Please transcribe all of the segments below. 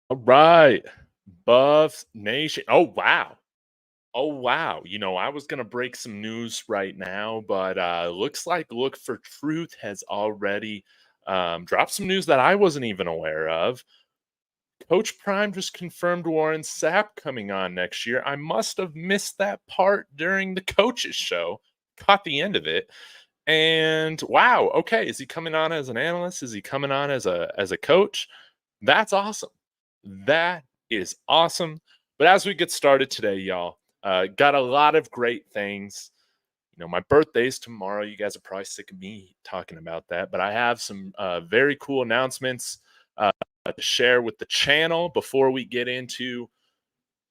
All right. Buffs Nation. Oh, wow. Oh, wow. I was going to break some news right now, but looks like Look for Truth has already dropped some news that I wasn't even aware of. Coach Prime just confirmed Warren Sapp coming on next year. I must have missed that part during the coaches show. Caught the end of it. And wow, okay, is he coming on as an analyst? Is he coming on as a coach? That's awesome. That is awesome. But as we get started today, y'all, got a lot of great things. My birthday's tomorrow. You guys are probably sick of me talking about that, but I have some very cool announcements to share with the channel before we get into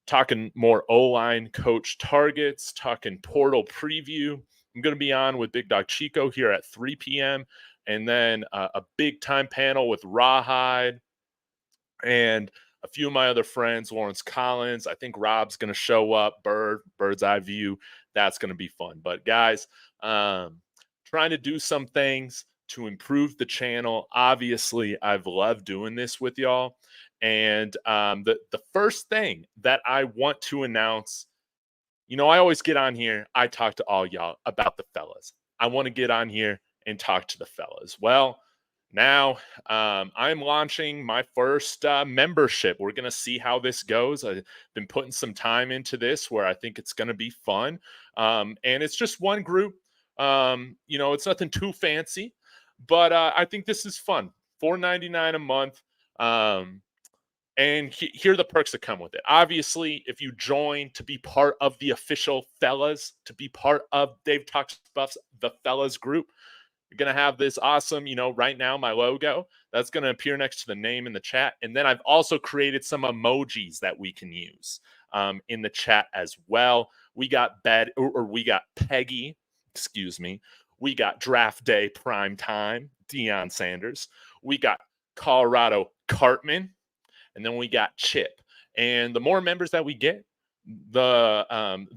talking more O-line coach targets, talking portal preview. I'm going to be on with Big Dog Chico here at 3 p.m. And then a big time panel with Rawhide and a few of my other friends, Lawrence Collins. I think Rob's going to show up, Bird's Eye View. That's going to be fun. But guys, trying to do some things to improve the channel. Obviously, I've loved doing this with y'all. And the first thing that I want to announce, I always get on here. I talk to all y'all about the fellas. I want to get on here and talk to the fellas. Well, now I'm launching my first membership. We're going to see how this goes. I've been putting some time into this where I think it's going to be fun. And it's just one group. It's nothing too fancy, but I think this is fun. $4.99 a month. And here are the perks that come with it. Obviously, if you join to be part of the official fellas, to be part of Dave Talks Buffs, the fellas group, you're going to have this awesome, right now, my logo that's going to appear next to the name in the chat. And then I've also created some emojis that we can use in the chat as well. We got we got Peggy, excuse me. We got Draft Day Prime Time, Deion Sanders. We got Colorado Cartman. And then we got Chip. And the more members that we get, the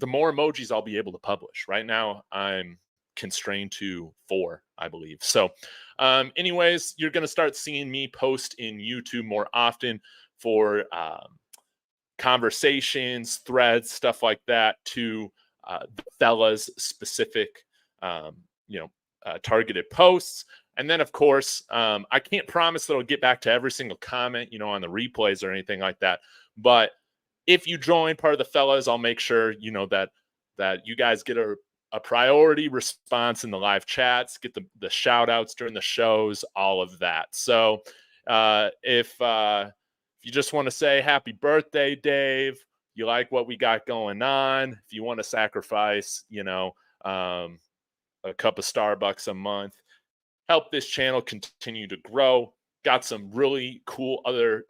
more emojis I'll be able to publish. Right now, I'm constrained to 4, I believe. So, anyways, you're going to start seeing me post in YouTube more often for conversations, threads, stuff like that to the fellas specific, targeted posts. And then, of course, I can't promise that I'll get back to every single comment, on the replays or anything like that. But if you join part of the fellas, I'll make sure, that you guys get a priority response in the live chats, get the shout outs during the shows, all of that. So if you just want to say happy birthday, Dave, you like what we got going on, if you want to sacrifice, a cup of Starbucks a month, help this channel continue to grow. Got some really cool other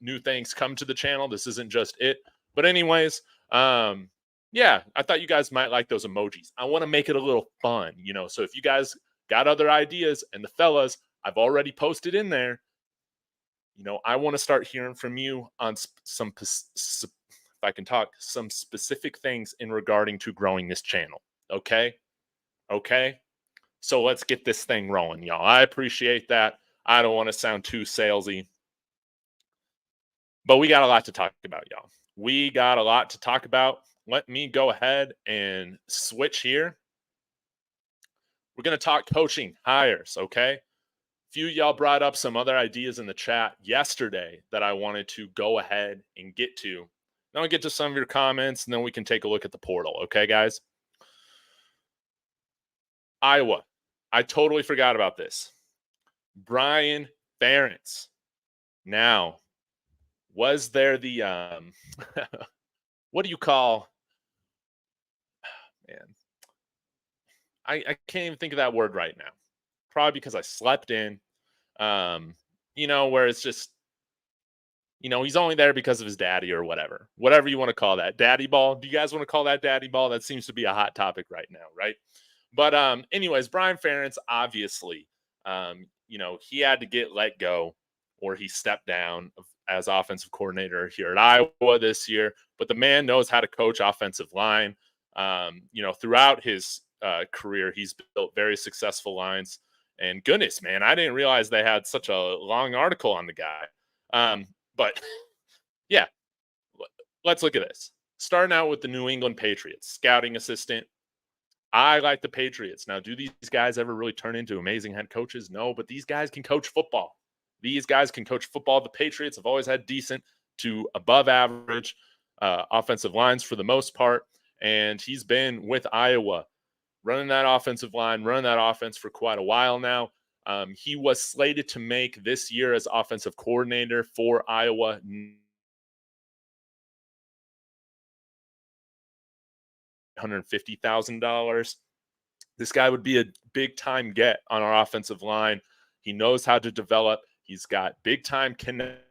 new things come to the channel. This isn't just it. But anyways, yeah, I thought you guys might like those emojis. I want to make it a little fun, So if you guys got other ideas, and the fellas, I've already posted in there, I want to start hearing from you on some, if I can talk, some specific things in regarding to growing this channel. Okay? So let's get this thing rolling, y'all. I appreciate that. I don't want to sound too salesy, but we got a lot to talk about, y'all. We got a lot to talk about. Let me go ahead and switch here. We're going to talk coaching hires, okay? A few of y'all brought up some other ideas in the chat yesterday that I wanted to go ahead and get to. Then I'll get to some of your comments, and then we can take a look at the portal, okay, guys? Iowa. I totally forgot about this. Brian Ferentz. Now, was there the what do you call, man, I can't even think of that word right now. Probably because I slept in. Where it's just, he's only there because of his daddy or whatever you want to call that. Daddy ball. Do you guys want to call that daddy ball? That seems to be a hot topic right now, right? But anyways, Brian Ferentz, obviously, he had to get let go, or he stepped down as offensive coordinator here at Iowa this year. But the man knows how to coach offensive line. Throughout his career, he's built very successful lines. And goodness, man, I didn't realize they had such a long article on the guy. But Yeah, let's look at this. Starting out with the New England Patriots, scouting assistant. I like the Patriots. Now, do these guys ever really turn into amazing head coaches? No, but these guys can coach football. These guys can coach football. The Patriots have always had decent to above average offensive lines for the most part. And he's been with Iowa running that offensive line, running that offense for quite a while now. He was slated to make this year as offensive coordinator for Iowa $150,000. This guy would be a big time get on our offensive line. He knows how to develop. He's got big time connect.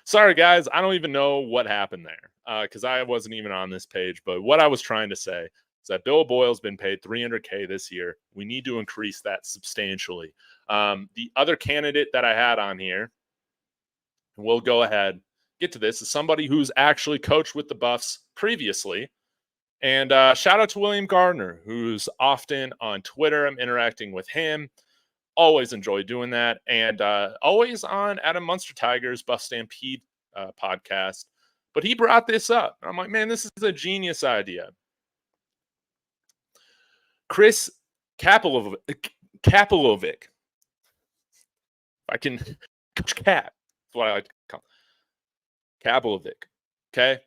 Sorry, guys. I don't even know what happened there because I wasn't even on this page. But what I was trying to say is that Bill Boyle's been paid $300K this year. We need to increase that substantially. The other candidate that I had on here, and we'll go ahead get to this, is somebody who's actually coached with the Buffs previously. And shout out to William Gardner, who's often on Twitter. I'm interacting with him. Always enjoy doing that. And always on Adam Munster Tigers Buff Stampede podcast. But he brought this up. I'm like, man, this is a genius idea. Chris Kapilovic. I can Coach Cap. That's what I like to call him. Kapilovic. Okay.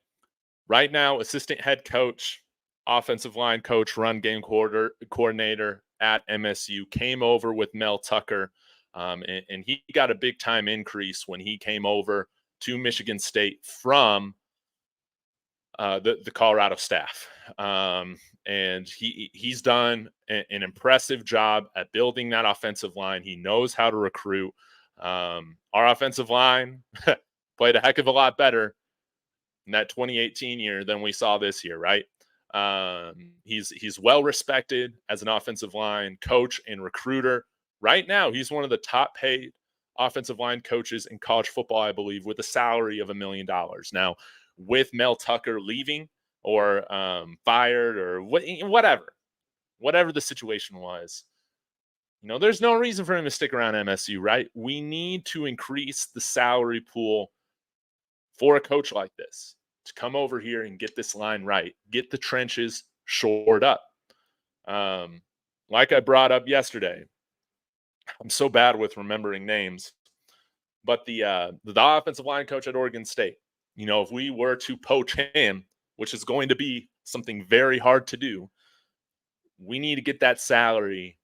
Right now, assistant head coach, offensive line coach, run game coordinator at MSU, came over with Mel Tucker, and he got a big time increase when he came over to Michigan State from the Colorado staff. And he's done an impressive job at building that offensive line. He knows how to recruit. Our offensive line played a heck of a lot better in that 2018 year than we saw this year, right? He's well respected as an offensive line coach and recruiter. Right now, he's one of the top paid offensive line coaches in college football, I believe, with a salary of $1 million. Now, with Mel Tucker leaving or fired or whatever the situation was, there's no reason for him to stick around MSU, right? We need to increase the salary pool for a coach like this to come over here and get this line right, get the trenches shored up. Like I brought up yesterday, I'm so bad with remembering names, but the offensive line coach at Oregon State, if we were to poach him, which is going to be something very hard to do, we need to get that salary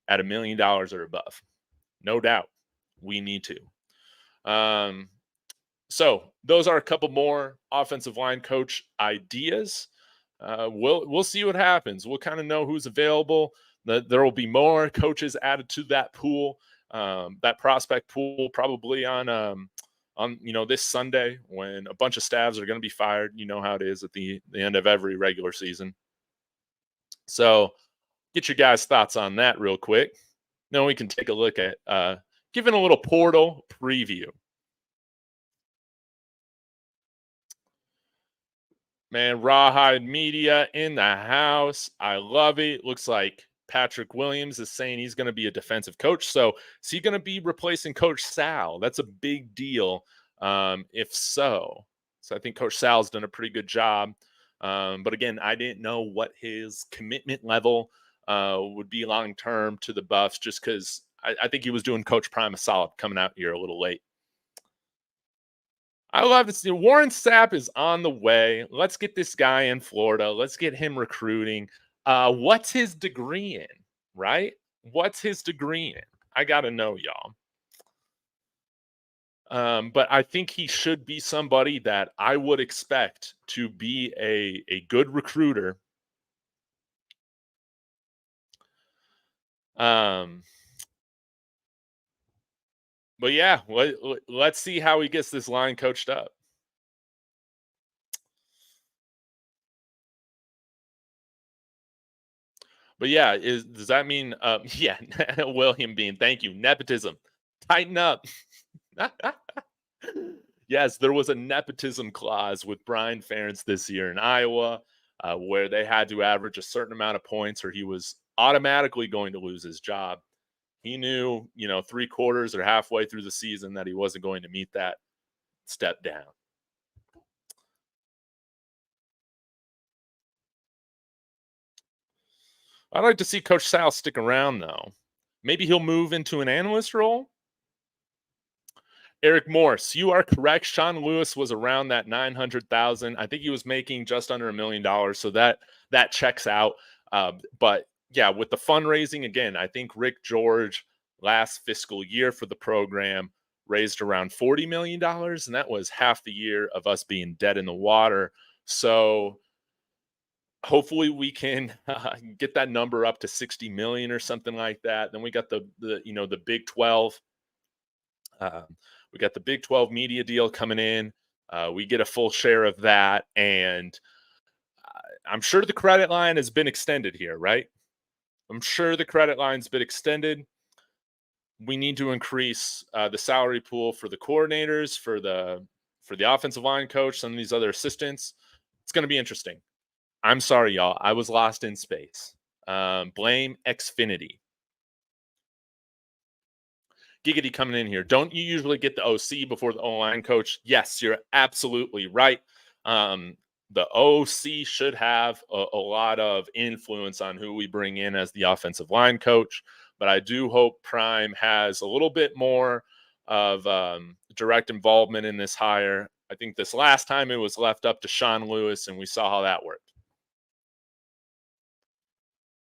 at $1 million or above. No doubt. We need to. So those are a couple more offensive line coach ideas. We'll see what happens. We'll kind of know who's available. There will be more coaches added to that pool, that prospect pool, probably on this Sunday when a bunch of staffs are going to be fired. You know how it is at the end of every regular season. So get your guys' thoughts on that real quick. Then we can take a look at giving a little portal preview. Man, Rawhide Media in the house. I love it. Looks like Patrick Williams is saying he's going to be a defensive coach. So is he going to be replacing Coach Sal? That's a big deal. If so. So I think Coach Sal's done a pretty good job But again, I didn't know what his commitment level would be long term to the Buffs, just because I think he was doing Coach Prime a solid coming out here a little late. I love to see Warren Sapp is on the way. Let's get this guy in Florida. Let's get him recruiting. What's his degree in? Right? What's his degree in? I gotta know, y'all. But I think he should be somebody that I would expect to be a good recruiter. Um, but yeah, let's see how he gets this line coached up. But yeah, does that mean yeah, William Bean, thank you. Nepotism. Tighten up. Yes, there was a nepotism clause with Brian Ferentz this year in Iowa, where they had to average a certain amount of points or he was automatically going to lose his job. He knew, three quarters or halfway through the season that he wasn't going to meet that step down. I'd like to see Coach Sal stick around, though. Maybe he'll move into an analyst role. Eric Morse, you are correct. Sean Lewis was around that 900,000. I think he was making just under $1 million, so that checks out. But yeah, with the fundraising again, I think Rick George last fiscal year for the program raised around $40 million, and that was half the year of us being dead in the water. So hopefully we can get that number up to 60 million or something like that. Then we got the Big 12. We got the Big 12 media deal coming in. We get a full share of that, and I'm sure the credit line has been extended here, right? I'm sure the credit line's been extended. We need to increase the salary pool for the coordinators, for the offensive line coach, some of these other assistants. It's going to be interesting. I'm sorry, y'all. I was lost in space. Blame Xfinity. Giggity coming in here. Don't you usually get the OC before the O-line coach? Yes, you're absolutely right. The OC should have a lot of influence on who we bring in as the offensive line coach, but I do hope Prime has a little bit more of direct involvement in this hire. I think this last time it was left up to Sean Lewis, and we saw how that worked.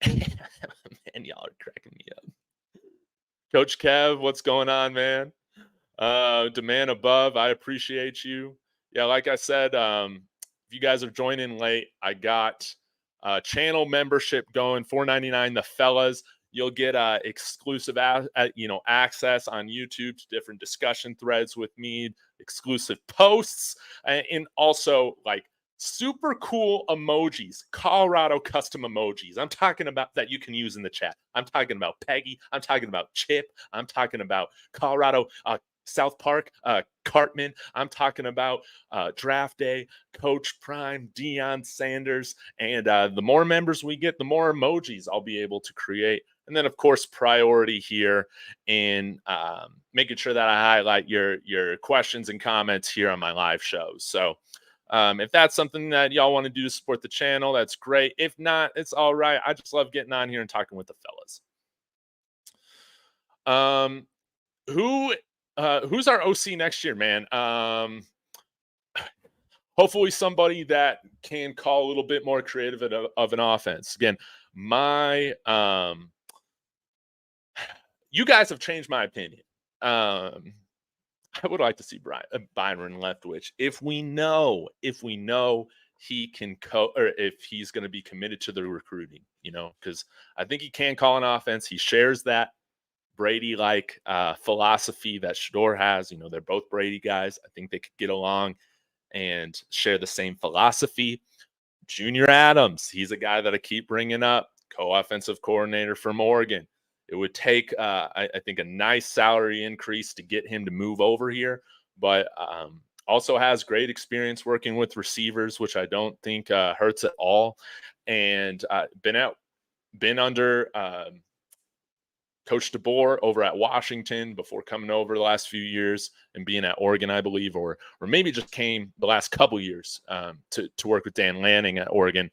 Man, y'all are cracking me up. Coach Kev, what's going on, man? Demand above, I appreciate you. Yeah, like I said, if you guys are joining late, I got channel membership going, $4.99. The fellas, you'll get exclusive, access on YouTube to different discussion threads with me, exclusive posts, and also like super cool emojis, Colorado custom emojis. I'm talking about that you can use in the chat. I'm talking about Peggy. I'm talking about Chip. I'm talking about Colorado, South Park, Cartman. I'm talking about Draft Day, Coach Prime, Deion Sanders. And the more members we get, the more emojis I'll be able to create. And then, of course, priority here in making sure that I highlight your questions and comments here on my live shows. So if that's something that y'all want to do to support the channel, that's great. If not, it's all right. I just love getting on here and talking with the fellas. Who's our OC next year, man? Hopefully somebody that can call a little bit more creative of an offense. Again, you guys have changed my opinion. I would like to see Byron Leftwich if we know he can or if he's going to be committed to the recruiting, because I think he can call an offense. He shares that Brady-like philosophy that Shador has. They're both Brady guys. I think they could get along and share the same philosophy. Junior Adams, he's a guy that I keep bringing up, co-offensive coordinator from Oregon. It would take, I think, a nice salary increase to get him to move over here, but also has great experience working with receivers, which I don't think hurts at all, and been under Coach DeBoer over at Washington before coming over the last few years and being at Oregon, I believe, or maybe just came the last couple years to work with Dan Lanning at Oregon.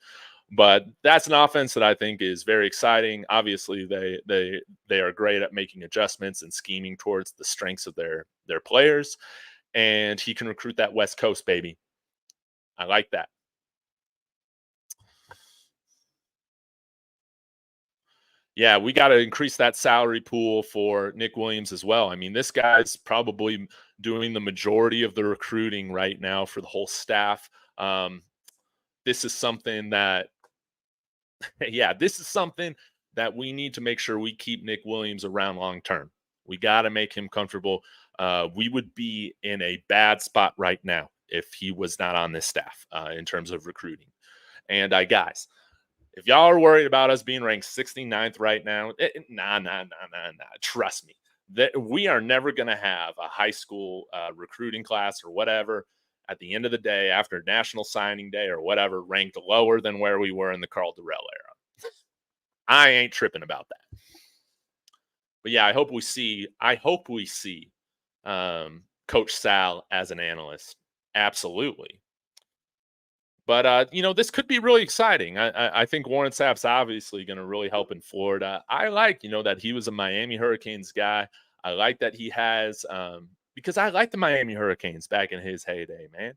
But that's an offense that I think is very exciting. Obviously, they are great at making adjustments and scheming towards the strengths of their players, and he can recruit that West Coast, baby. I like that. Yeah, we got to increase that salary pool for Nick Williams as well. I mean, this guy's probably doing the majority of the recruiting right now for the whole staff. This is something that, yeah, this is something that we need to make sure we keep Nick Williams around long term. We got to make him comfortable. We would be in a bad spot right now if he was not on this staff in terms of recruiting. And guys, if y'all are worried about us being ranked 69th right now, nah. Trust me, that we are never going to have a high school recruiting class or whatever at the end of the day after National Signing Day or whatever ranked lower than where we were in the Carl Durrell era. I ain't tripping about that. But yeah, I hope we see Coach Sal as an analyst. Absolutely. But this could be really exciting. I think Warren Sapp's obviously going to really help in Florida. I like, that he was a Miami Hurricanes guy. I like that he has, because I like the Miami Hurricanes back in his heyday, man.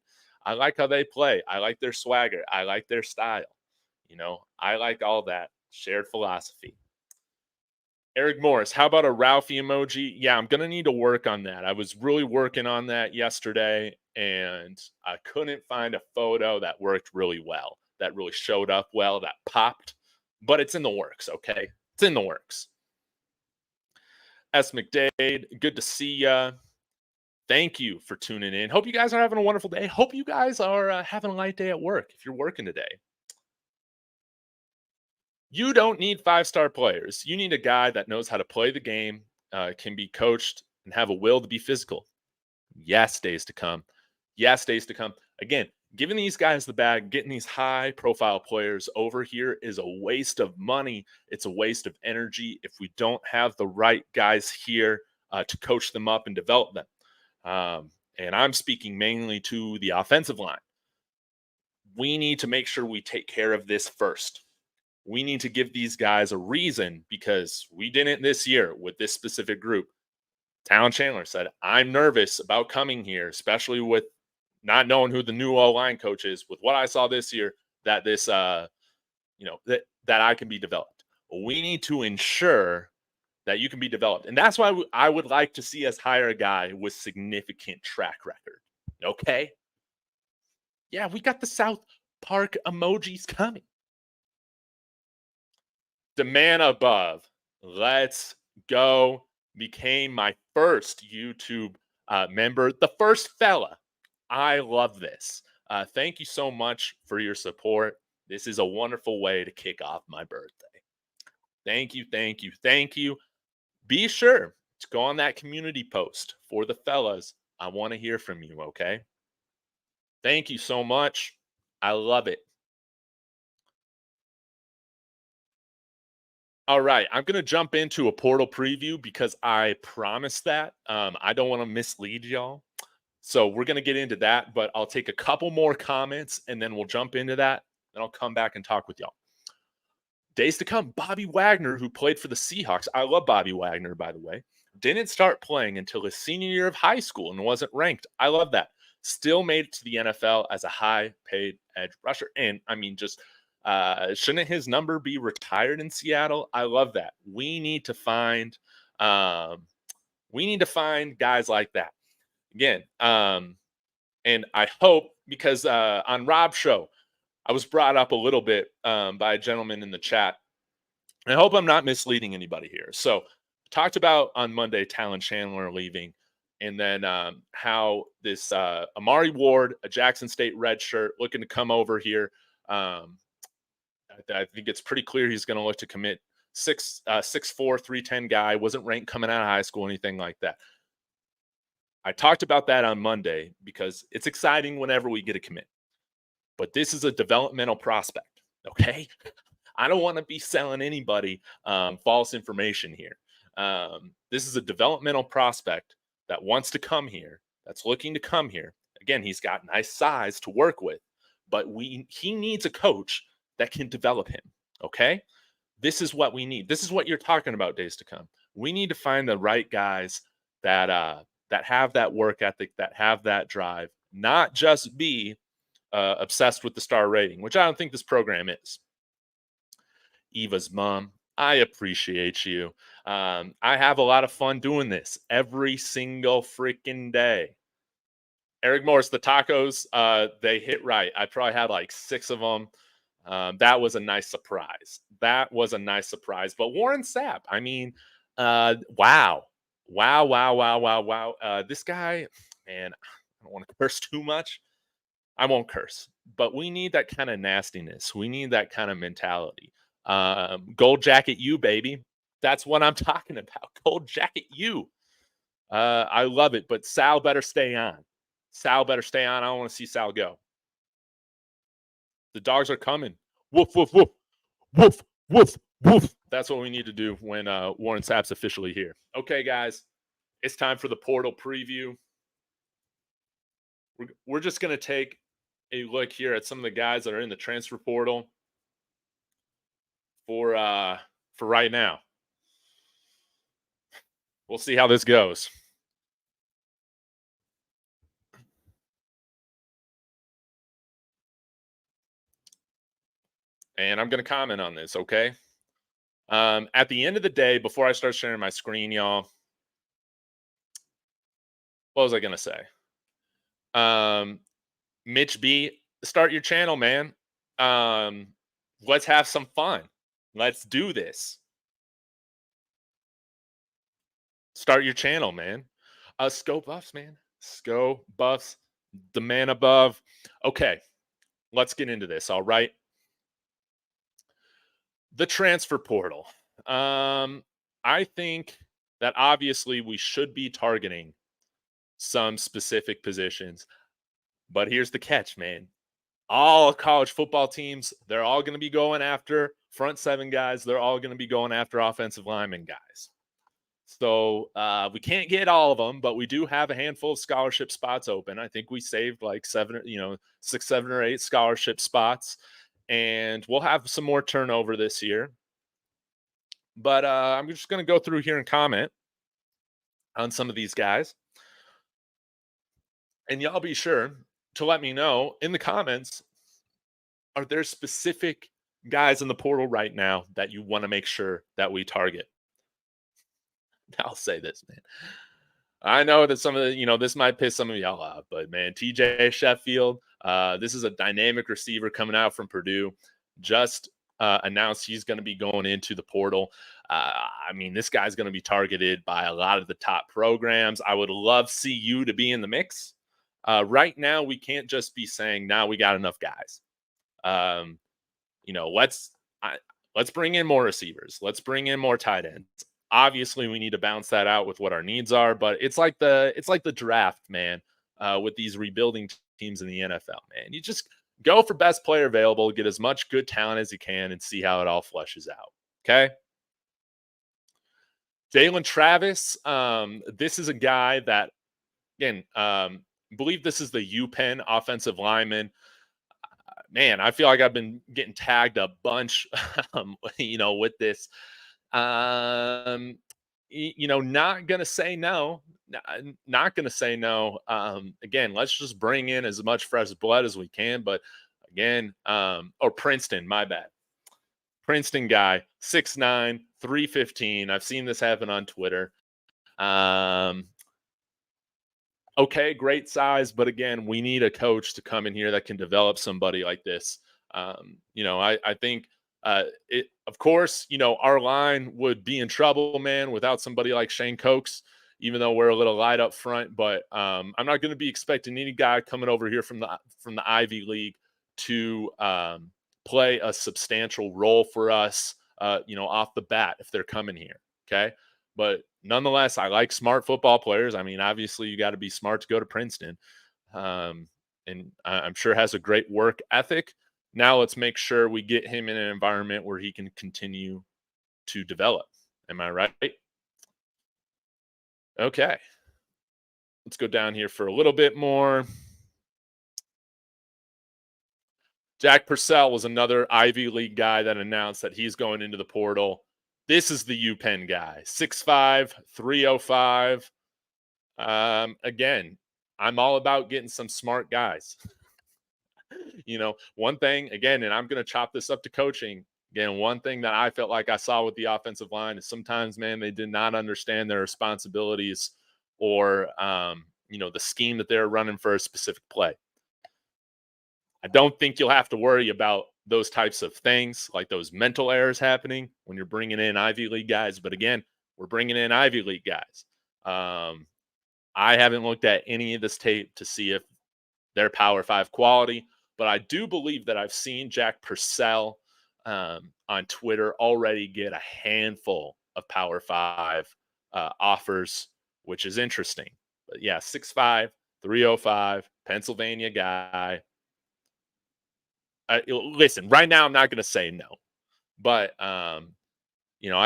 I like how they play. I like their swagger. I like their style. I like all that shared philosophy. Eric Morris, how about a Ralphie emoji? Yeah, I'm going to need to work on that. I was really working on that yesterday, and I couldn't find a photo that worked really well, that really showed up well, that popped. But it's in the works, okay? It's in the works. S. McDade, good to see ya. Thank you for tuning in. Hope you guys are having a wonderful day. Hope you guys are having a light day at work if you're working today. You don't need five-star players. You need a guy that knows how to play the game, can be coached, and have a will to be physical. Yes, days to come. Yes, days to come. Again, giving these guys the bag, getting these high-profile players over here is a waste of money. It's a waste of energy if we don't have the right guys here to coach them up and develop them. And I'm speaking mainly to the offensive line. We need to make sure we take care of this first. We need to give these guys a reason because we didn't this year with this specific group. Talon Chandler said, I'm nervous about coming here, especially with not knowing who the new O-line coach is. With what I saw this year, that this, that I can be developed. We need to ensure that you can be developed. And that's why I would like to see us hire a guy with significant track record. Okay? Yeah, we got the South Park emojis coming. The man above, let's go, became my first YouTube member, the first fella. I love this. Thank you so much for your support. This is a wonderful way to kick off my birthday. Thank you, thank you, thank you. Be sure to go on that community post for the fellas. I want to hear from you, okay? Thank you so much. I love it. All right, I'm going to jump into a portal preview because I promised that. I don't want to mislead y'all. So we're going to get into that, but I'll take a couple more comments and then we'll jump into that. Then I'll come back and talk with y'all. Days to come, Bobby Wagner, who played for the Seahawks. I love Bobby Wagner, by the way. Didn't start playing until his senior year of high school and wasn't ranked. I love that. Still made it to the NFL as a high-paid edge rusher. And, I mean, just shouldn't his number be retired in Seattle? I love that. We need to find guys like that. Again, and I hope because on Rob's show, I was brought up a little bit by a gentleman in the chat. I hope I'm not misleading anybody here. So talked about on Monday Talon Chandler leaving, and then how this Amari Ward, a Jackson State red shirt, looking to come over here. I think it's pretty clear he's going to look to commit. 6'4", 310 guy, wasn't ranked coming out of high school, anything like that. I talked about that on Monday because it's exciting whenever we get a commit. But this is a developmental prospect, okay? I don't want to be selling anybody false information here. This is a developmental prospect that wants to come here, that's looking to come here. Again, he's got nice size to work with, but he needs a coach that can develop him. Okay, this is what we need. This is what you're talking about, days to come. We need to find the right guys that have that work ethic, that have that drive, not just be obsessed with the star rating, which I don't think this program is. Eva's mom, I appreciate you. I have a lot of fun doing this every single freaking day. Eric Morris, the tacos, they hit right. I probably had like 6 of them. That was a nice surprise. That was a nice surprise. But Warren Sapp, I mean, wow. Wow, wow, wow, wow, wow. This guy, man, I don't want to curse too much. I won't curse, but we need that kind of nastiness. We need that kind of mentality. Gold jacket, you baby. That's what I'm talking about. Gold jacket, you. I love it, but Sal better stay on. Sal better stay on. I don't want to see Sal go. The dogs are coming. Woof, woof, woof, woof, woof, woof. That's what we need to do when Warren Sapp's officially here. Okay, guys, it's time for the portal preview. We're just going to take a look here at some of the guys that are in the transfer portal for right now. We'll see how this goes. And I'm going to comment on this, okay? At the end of the day, before I start sharing my screen, y'all, what was I going to say? Mitch B, start your channel, man. Let's have some fun. Let's do this. Start your channel, man. Scope buffs, man. Scope buffs, the man above. Okay, let's get into this. All right. The transfer portal. I think that obviously we should be targeting some specific positions, but here's the catch, man. All college football teams, they're all going to be going after front 7 guys. They're all going to be going after offensive lineman guys. So we can't get all of them, but we do have a handful of scholarship spots open. I think we saved like 6, 7, or 8 scholarship spots, and we'll have some more turnover this year. But I'm just going to go through here and comment on some of these guys. And y'all be sure to let me know in the comments, are there specific guys in the portal right now that you want to make sure that we target? I'll say this, man. I know that some of the, this might piss some of y'all off, but man, TJ Sheffield, this is a dynamic receiver coming out from Purdue. Just announced he's going to be going into the portal. I mean, this guy's going to be targeted by a lot of the top programs. I would love CU to be in the mix. Right now, we can't just be saying, now we got enough guys. Let's bring in more receivers. Let's bring in more tight ends. Obviously, we need to balance that out with what our needs are, but it's like the draft, man. With these rebuilding teams in the NFL, man, you just go for best player available, get as much good talent as you can, and see how it all flushes out. Okay. Jalen Travis, this is a guy that, again, believe this is the UPenn offensive lineman. Man, I feel like I've been getting tagged a bunch, with this. Not gonna say no. Not gonna say no. Again, let's just bring in as much fresh blood as we can. But again, or Princeton, my bad. Princeton guy, 6'9", 315. I've seen this happen on Twitter. Okay, great size, but again, we need a coach to come in here that can develop somebody like this. I think of course, our line would be in trouble, man, without somebody like Shane Cokes, even though we're a little light up front. But I'm not going to be expecting any guy coming over here from the Ivy League to play a substantial role for us, off the bat if they're coming here. Okay. But nonetheless, I like smart football players. I mean, obviously, you got to be smart to go to Princeton. And I'm sure has a great work ethic. Now let's make sure we get him in an environment where he can continue to develop. Am I right? Okay. Let's go down here for a little bit more. Jack Purcell was another Ivy League guy that announced that he's going into the portal. This is the UPenn guy, 6'5", 305. Again, I'm all about getting some smart guys. One thing, again, and I'm going to chop this up to coaching. Again, one thing that I felt like I saw with the offensive line is sometimes, man, they did not understand their responsibilities or, the scheme that they're running for a specific play. I don't think you'll have to worry about those types of things, like those mental errors happening when you're bringing in Ivy League guys. But again, we're bringing in Ivy League guys. I haven't looked at any of this tape to see if they're Power Five quality, but I do believe that I've seen Jack Purcell on Twitter already get a handful of Power Five offers, which is interesting. But yeah, 6'5", 305, Pennsylvania guy. Listen, right now I'm not going to say no, but I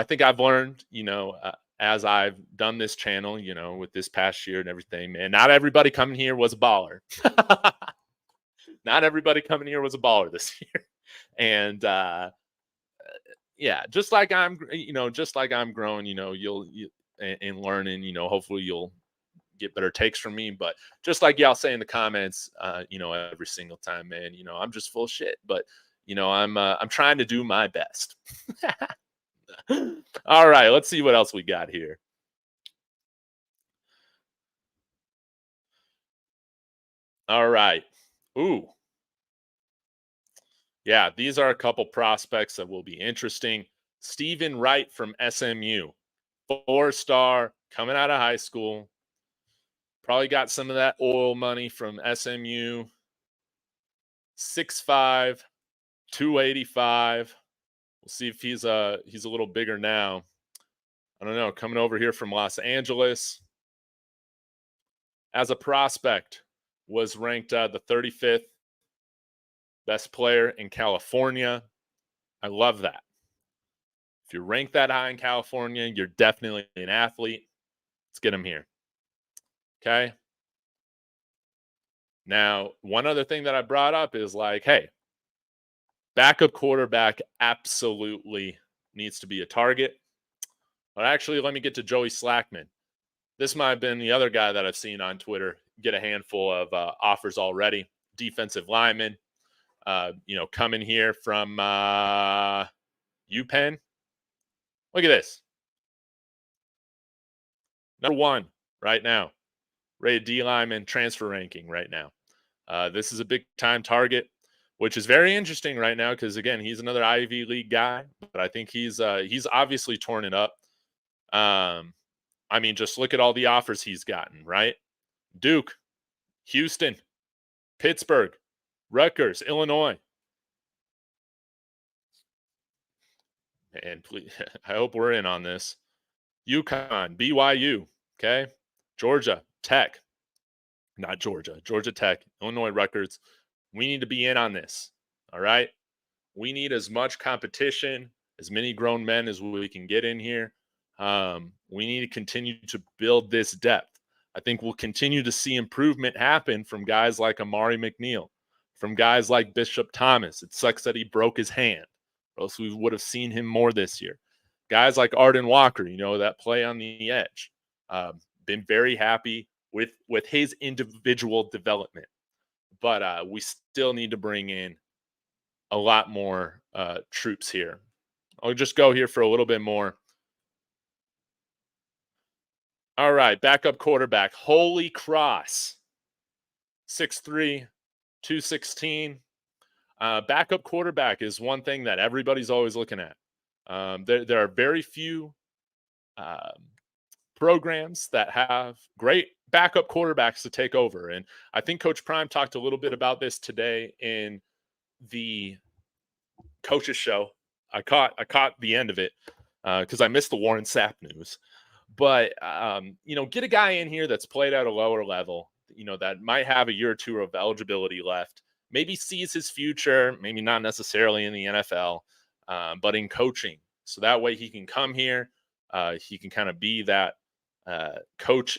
think I've learned, as I've done this channel, with this past year and everything, man, not everybody coming here was a baller. Not everybody coming here was a baller this year. And yeah, just like I'm growing, and learning, hopefully you'll get better takes from me. But just like y'all say in the comments, every single time, man, I'm just full of shit. But I'm trying to do my best. All right, let's see what else we got here. All right. Ooh. Yeah, these are a couple prospects that will be interesting. Stephen Wright from SMU, 4-star, coming out of high school. Probably got some of that oil money from SMU. 6'5", 285. We'll see if he's a little bigger now. I don't know. Coming over here from Los Angeles as a prospect, was ranked the 35th best player in California. I love that. If you're ranked that high in California, you're definitely an athlete. Let's get him here. Okay. Now, one other thing that I brought up is like, hey, backup quarterback absolutely needs to be a target. But actually, let me get to Joey Slackman. This might have been the other guy that I've seen on Twitter get a handful of offers already. Defensive lineman, coming here from UPenn. Look at this. Number 1 right now. Rated D lineman transfer ranking right now. This is a big time target, which is very interesting right now because again, he's another Ivy League guy, but I think he's obviously torn it up. Just look at all the offers he's gotten, right? Duke, Houston, Pittsburgh, Rutgers, Illinois. And please, I hope we're in on this. UConn, BYU, okay? Georgia Tech, not Georgia, Georgia Tech, Illinois, Rutgers. We need to be in on this, all right? We need as much competition, as many grown men as we can get in here. We need to continue to build this depth. I think we'll continue to see improvement happen from guys like Amari McNeil, from guys like Bishop Thomas. It sucks that he broke his hand, or else we would have seen him more this year. Guys like Arden Walker, that play on the edge. Been very happy with his individual development. But we still need to bring in a lot more troops here. I'll just go here for a little bit more. All right, backup quarterback, Holy Cross, 6'3", 216. Backup quarterback is one thing that everybody's always looking at. There are very few programs that have great backup quarterbacks to take over. And I think Coach Prime talked a little bit about this today in the coach's show. I caught the end of it because I missed the Warren Sapp news. But, get a guy in here that's played at a lower level, that might have a year or two of eligibility left, maybe sees his future, maybe not necessarily in the NFL, but in coaching. So that way he can come here. He can kind of be that coach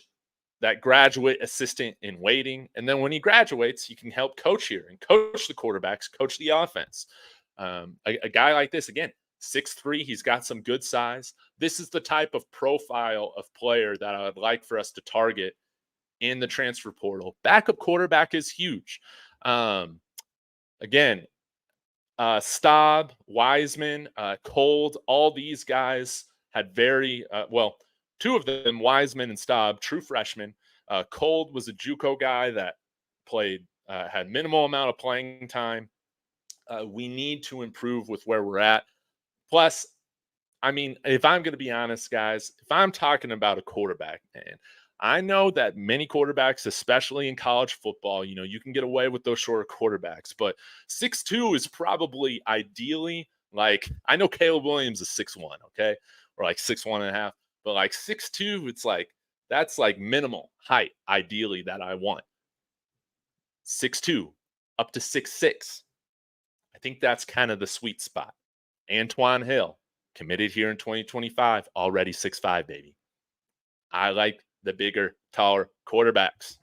that graduate assistant in waiting. And then when he graduates, you can help coach here and coach the quarterbacks, coach the offense. A guy like this, again, 6'3", he's got some good size. This is the type of profile of player that I would like for us to target in the transfer portal. Backup quarterback is huge. Again, Staub, Wiseman, Cold, all these guys had very well. Two of them, Wiseman and Staub, true freshmen. Cold was a JUCO guy that played, had minimal amount of playing time. We need to improve with where we're at. Plus, I mean, if I'm going to be honest, guys, if I'm talking about a quarterback, man, I know that many quarterbacks, especially in college football, you can get away with those shorter quarterbacks, but 6'2" is probably ideally, like, I know Caleb Williams is 6'1", okay, or like 6'1 and a half, but like 6'2", it's like that's like minimal height, ideally, that I want. 6'2" up to 6'6". I think that's kind of the sweet spot. Antoine Hill, committed here in 2025, already 6'5", baby. I like the bigger, taller quarterbacks.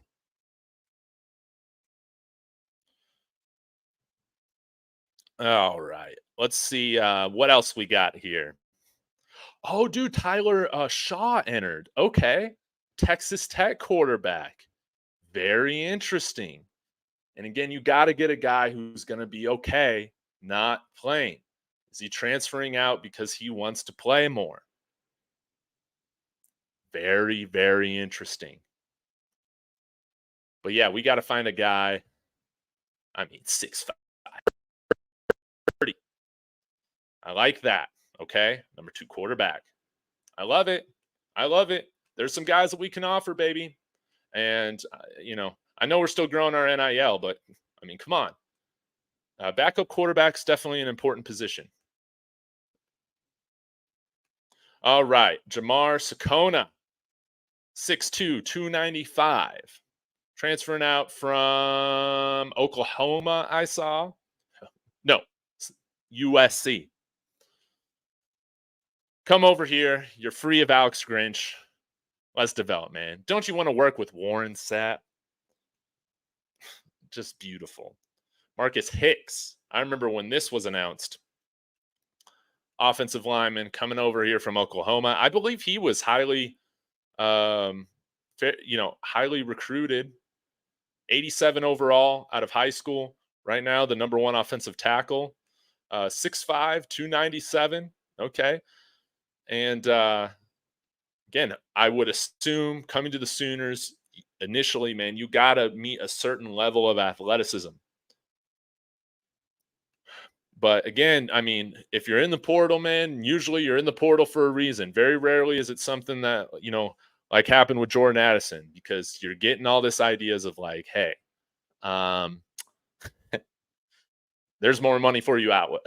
All right. Let's see what else we got here. Oh, dude, Tyler Shaw entered. Okay. Texas Tech quarterback. Very interesting. And again, you got to get a guy who's going to be okay not playing. Is he transferring out because he wants to play more? Very, very interesting. But yeah, we got to find a guy. I mean, 6'5". I like that. Okay. Number 2 quarterback. I love it. I love it. There's some guys that we can offer, baby. And, I know we're still growing our NIL, but I mean, come on. Backup quarterback's definitely an important position. All right. Jamar Sakona, 6'2", 295. Transferring out from Oklahoma, I saw. No, USC. Come over here. You're free of Alex Grinch. Let's develop, man. Don't you want to work with Warren Sapp? Just beautiful. Marcus Hicks. I remember when this was announced. Offensive lineman coming over here from Oklahoma. I believe he was highly, highly recruited. 87 overall out of high school. Right now, the number 1 offensive tackle. 6'5", 297. Okay. And again, I would assume coming to the Sooners initially, man, you got to meet a certain level of athleticism. But again, I mean, if you're in the portal, man, usually you're in the portal for a reason. Very rarely is it something that, like happened with Jordan Addison, because you're getting all this ideas of like, hey, there's more money for you out,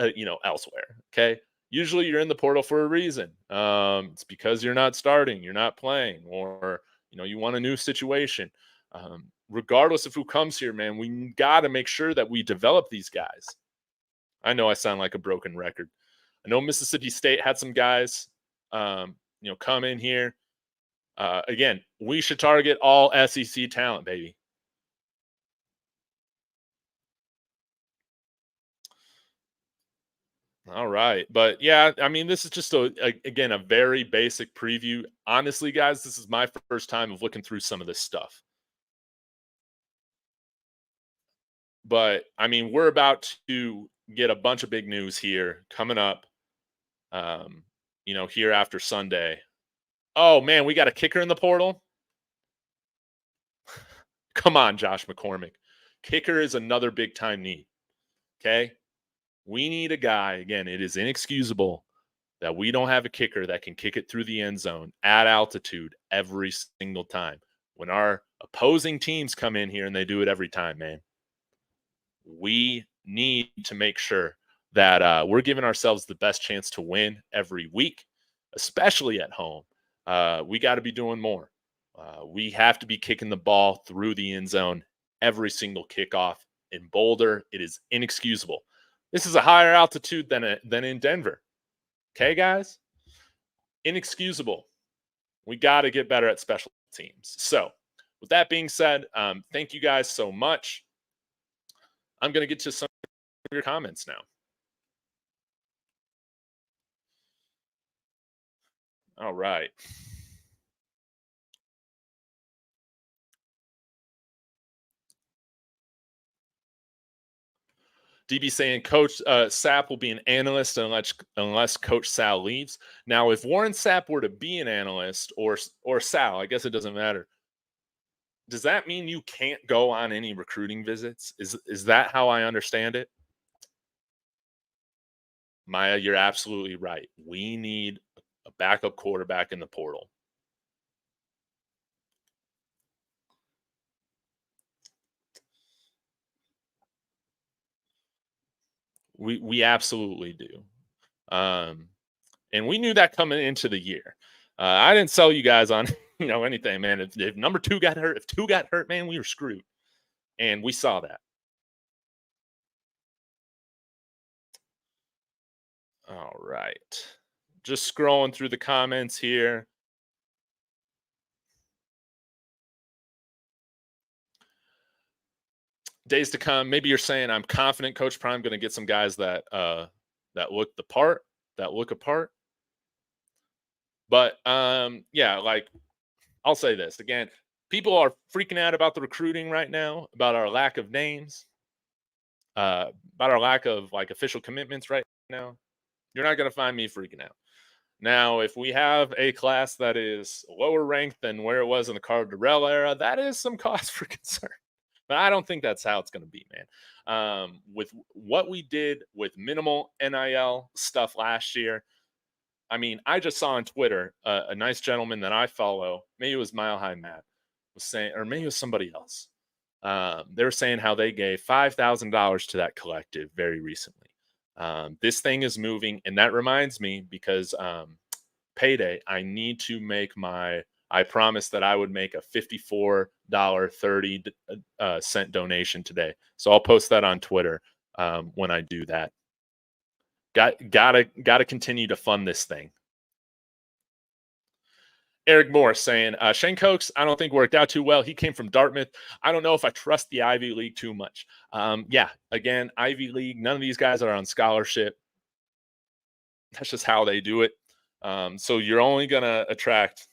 elsewhere. Okay. Usually you're in the portal for a reason. It's because you're not starting, you're not playing, or, you want a new situation. Regardless of who comes here, man, we got to make sure that we develop these guys. I know I sound like a broken record. I know Mississippi State had some guys, come in here. Again, we should target all SEC talent, baby. All right. But yeah, I mean, this is just again, a very basic preview. Honestly, guys, this is my first time of looking through some of this stuff. But I mean, we're about to get a bunch of big news here coming up, here after Sunday. Oh man, we got a kicker in the portal. Come on, Josh McCormick. Kicker is another big time need. Okay. We need a guy. Again, it is inexcusable that we don't have a kicker that can kick it through the end zone at altitude every single time. When our opposing teams come in here and they do it every time, man, we need to make sure that we're giving ourselves the best chance to win every week, especially at home. We got to be doing more. We have to be kicking the ball through the end zone every single kickoff. In Boulder, it is inexcusable. This is a higher altitude than in Denver. Okay, guys? Inexcusable. We got to get better at special teams. So, with that being said, thank you guys so much. I'm going to get to some of your comments now. All right. DB saying Coach Sapp will be an analyst unless Coach Sal leaves. Now, if Warren Sapp were to be an analyst or Sal, I guess it doesn't matter. Does that mean you can't go on any recruiting visits? Is that how I understand it? Maya, you're absolutely right. We need a backup quarterback in the portal. We absolutely do. And we knew that coming into the year. I didn't sell you guys on anything, man. If number two got hurt, if two got hurt, man, we were screwed. And we saw that. All right. Just scrolling through the comments here. Days to come. Maybe you're saying I'm confident Coach Prime going to get some guys that look the part, that look apart. But yeah, like I'll say this again. People are freaking out about the recruiting right now, about our lack of names, about our lack of like official commitments right now. You're not going to find me freaking out. Now, if we have a class that is lower ranked than where it was in the Carl Durrell era, that is some cause for concern. But I don't think that's how it's going to be, man. With what we did with minimal NIL stuff last year, I mean, I just saw on Twitter a nice gentleman that I follow, maybe it was Mile High Matt, was saying, or maybe it was somebody else. They were saying how they gave $5,000 to that collective very recently. This thing is moving, and that reminds me because payday, I need to make I promised that I would make a $54.30 donation today. So I'll post that on Twitter when I do that. Gotta continue to fund this thing. Eric Morris saying, Shane Cokes, I don't think worked out too well. He came from Dartmouth. I don't know if I trust the Ivy League too much. Yeah, again, Ivy League, none of these guys are on scholarship. That's just how they do it. So you're only going to attract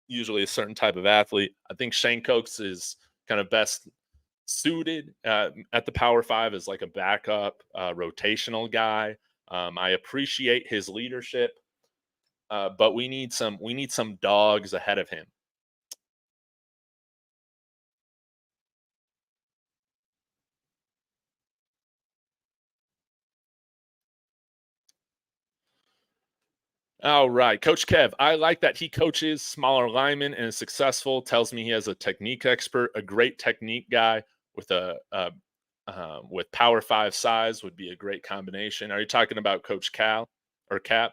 usually a certain type of athlete. I think Shane Cokes is kind of best suited at the Power Five as like a backup rotational guy. I appreciate his leadership. But we need some dogs ahead of him. All right, Coach Kev. I like that he coaches smaller linemen and is successful. Tells me he has a technique expert, a great technique guy with with Power Five size would be a great combination. Are you talking about Coach Cal or Cap?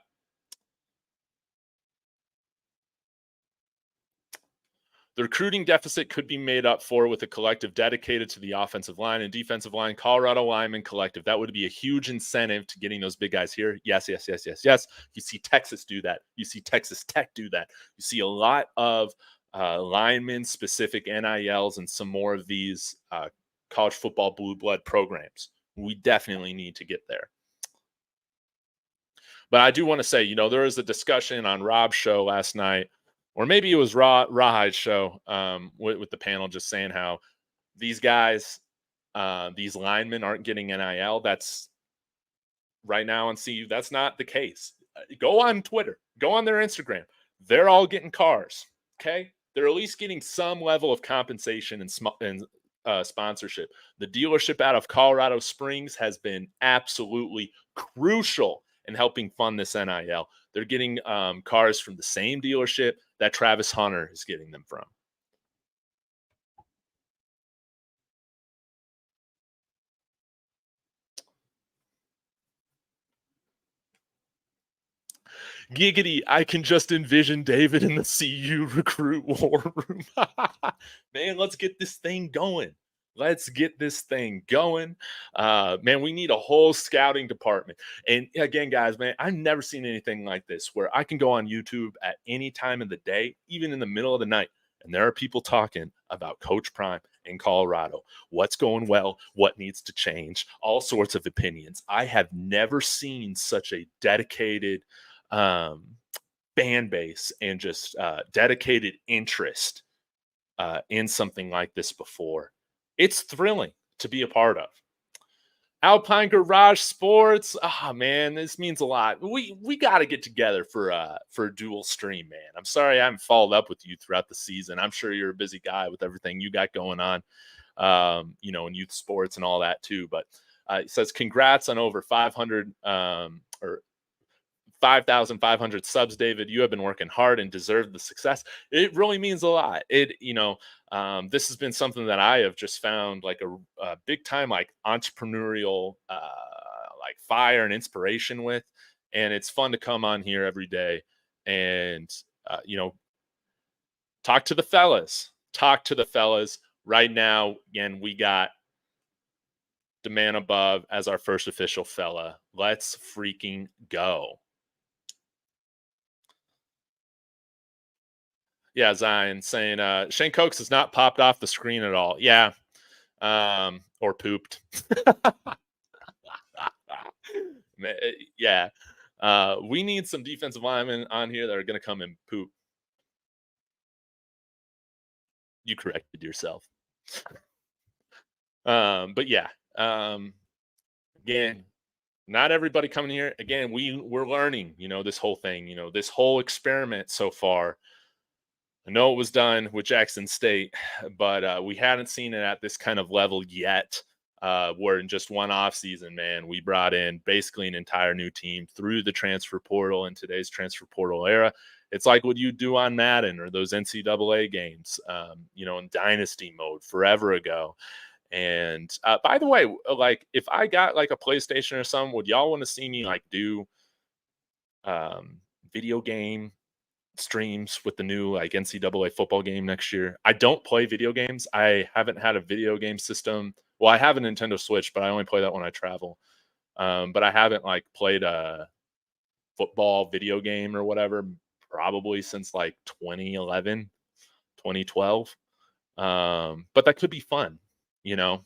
The recruiting deficit could be made up for with a collective dedicated to the offensive line and defensive line, Colorado lineman collective. That would be a huge incentive to getting those big guys here. Yes, yes, yes, yes, yes. You see Texas do that. You see Texas Tech do that. You see a lot of lineman specific NILs and some more of these college football blue blood programs. We definitely need to get there. But I do want to say, there was a discussion on Rob's show last night, or maybe it was Rahide's show with the panel just saying how these guys, these linemen aren't getting NIL. That's right now on CU. That's not the case. Go on Twitter. Go on their Instagram. They're all getting cars. Okay. They're at least getting some level of compensation and sponsorship. The dealership out of Colorado Springs has been absolutely crucial in helping fund this NIL. They're getting cars from the same dealership that Travis Hunter is getting them from. Giggity, I can just envision David in the CU recruit war room. Man, let's get this thing going. Let's get this thing going. Man, we need a whole scouting department. And again, guys, man, I've never seen anything like this where I can go on YouTube at any time of the day, even in the middle of the night, and there are people talking about Coach Prime in Colorado, what's going well, what needs to change, all sorts of opinions. I have never seen such a dedicated um, fan base and just dedicated interest in something like this before. It's thrilling to be a part of. Alpine Garage Sports. Ah, man, this means a lot. We got to get together for a dual stream, man. I'm sorry I haven't followed up with you throughout the season. I'm sure you're a busy guy with everything you got going on, in youth sports and all that too. But it says congrats on over 500 or 5,500 subs, David. You have been working hard and deserve the success. It really means a lot. This has been something that I have just found like a big time, like entrepreneurial, like fire and inspiration with. And it's fun to come on here every day and, uh, you know, talk to the fellas, right now. Again, we got the man above as our first official fella. Let's freaking go. Yeah, Zion saying Shane Cokes has not popped off the screen at all. Yeah. Or pooped. Yeah. We need some defensive linemen on here that are gonna come and poop. You corrected yourself. But yeah. Again, not everybody coming here. Again, we're learning, this whole thing, this whole experiment so far. I know it was done with Jackson State, but we hadn't seen it at this kind of level yet. Where in just one off season, man, we brought in basically an entire new team through the transfer portal in today's transfer portal era. It's like what you do on Madden or those NCAA games, in dynasty mode forever ago. And by the way, like if I got like a PlayStation or something, would y'all want to see me like do um, video game streams with the new like NCAA football game next year? I don't play video games. I haven't had a video game system. Well, I have a Nintendo Switch, but I only play that when I travel. But I haven't like played a football video game or whatever probably since like 2011, 2012. But that could be fun, you know.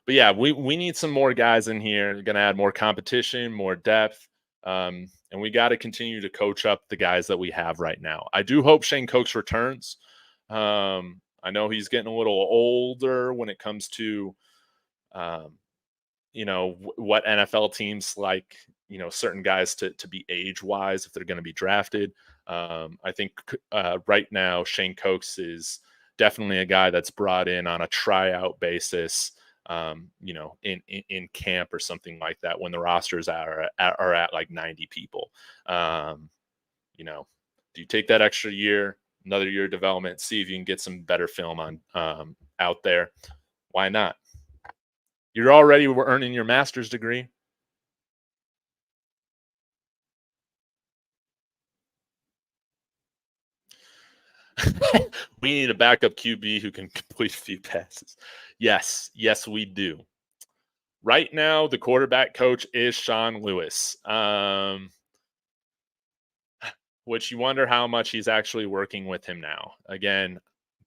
But yeah, we need some more guys in here. We're gonna add more competition, more depth. And we got to continue to coach up the guys that we have right now. I do hope Shane Cokes returns. I know he's getting a little older when it comes to, um, what NFL teams like, certain guys to be age wise if they're going to be drafted. I think right now Shane Cokes is definitely a guy that's brought in on a tryout basis. In camp or something like that when the rosters are at like 90 people. Um, do you take that extra year, another year of development, see if you can get some better film on out there? Why not? You're already earning your master's degree. We need a backup QB who can complete a few passes. Yes, we do. Right now, the quarterback coach is Sean Lewis, which you wonder how much he's actually working with him now. Again,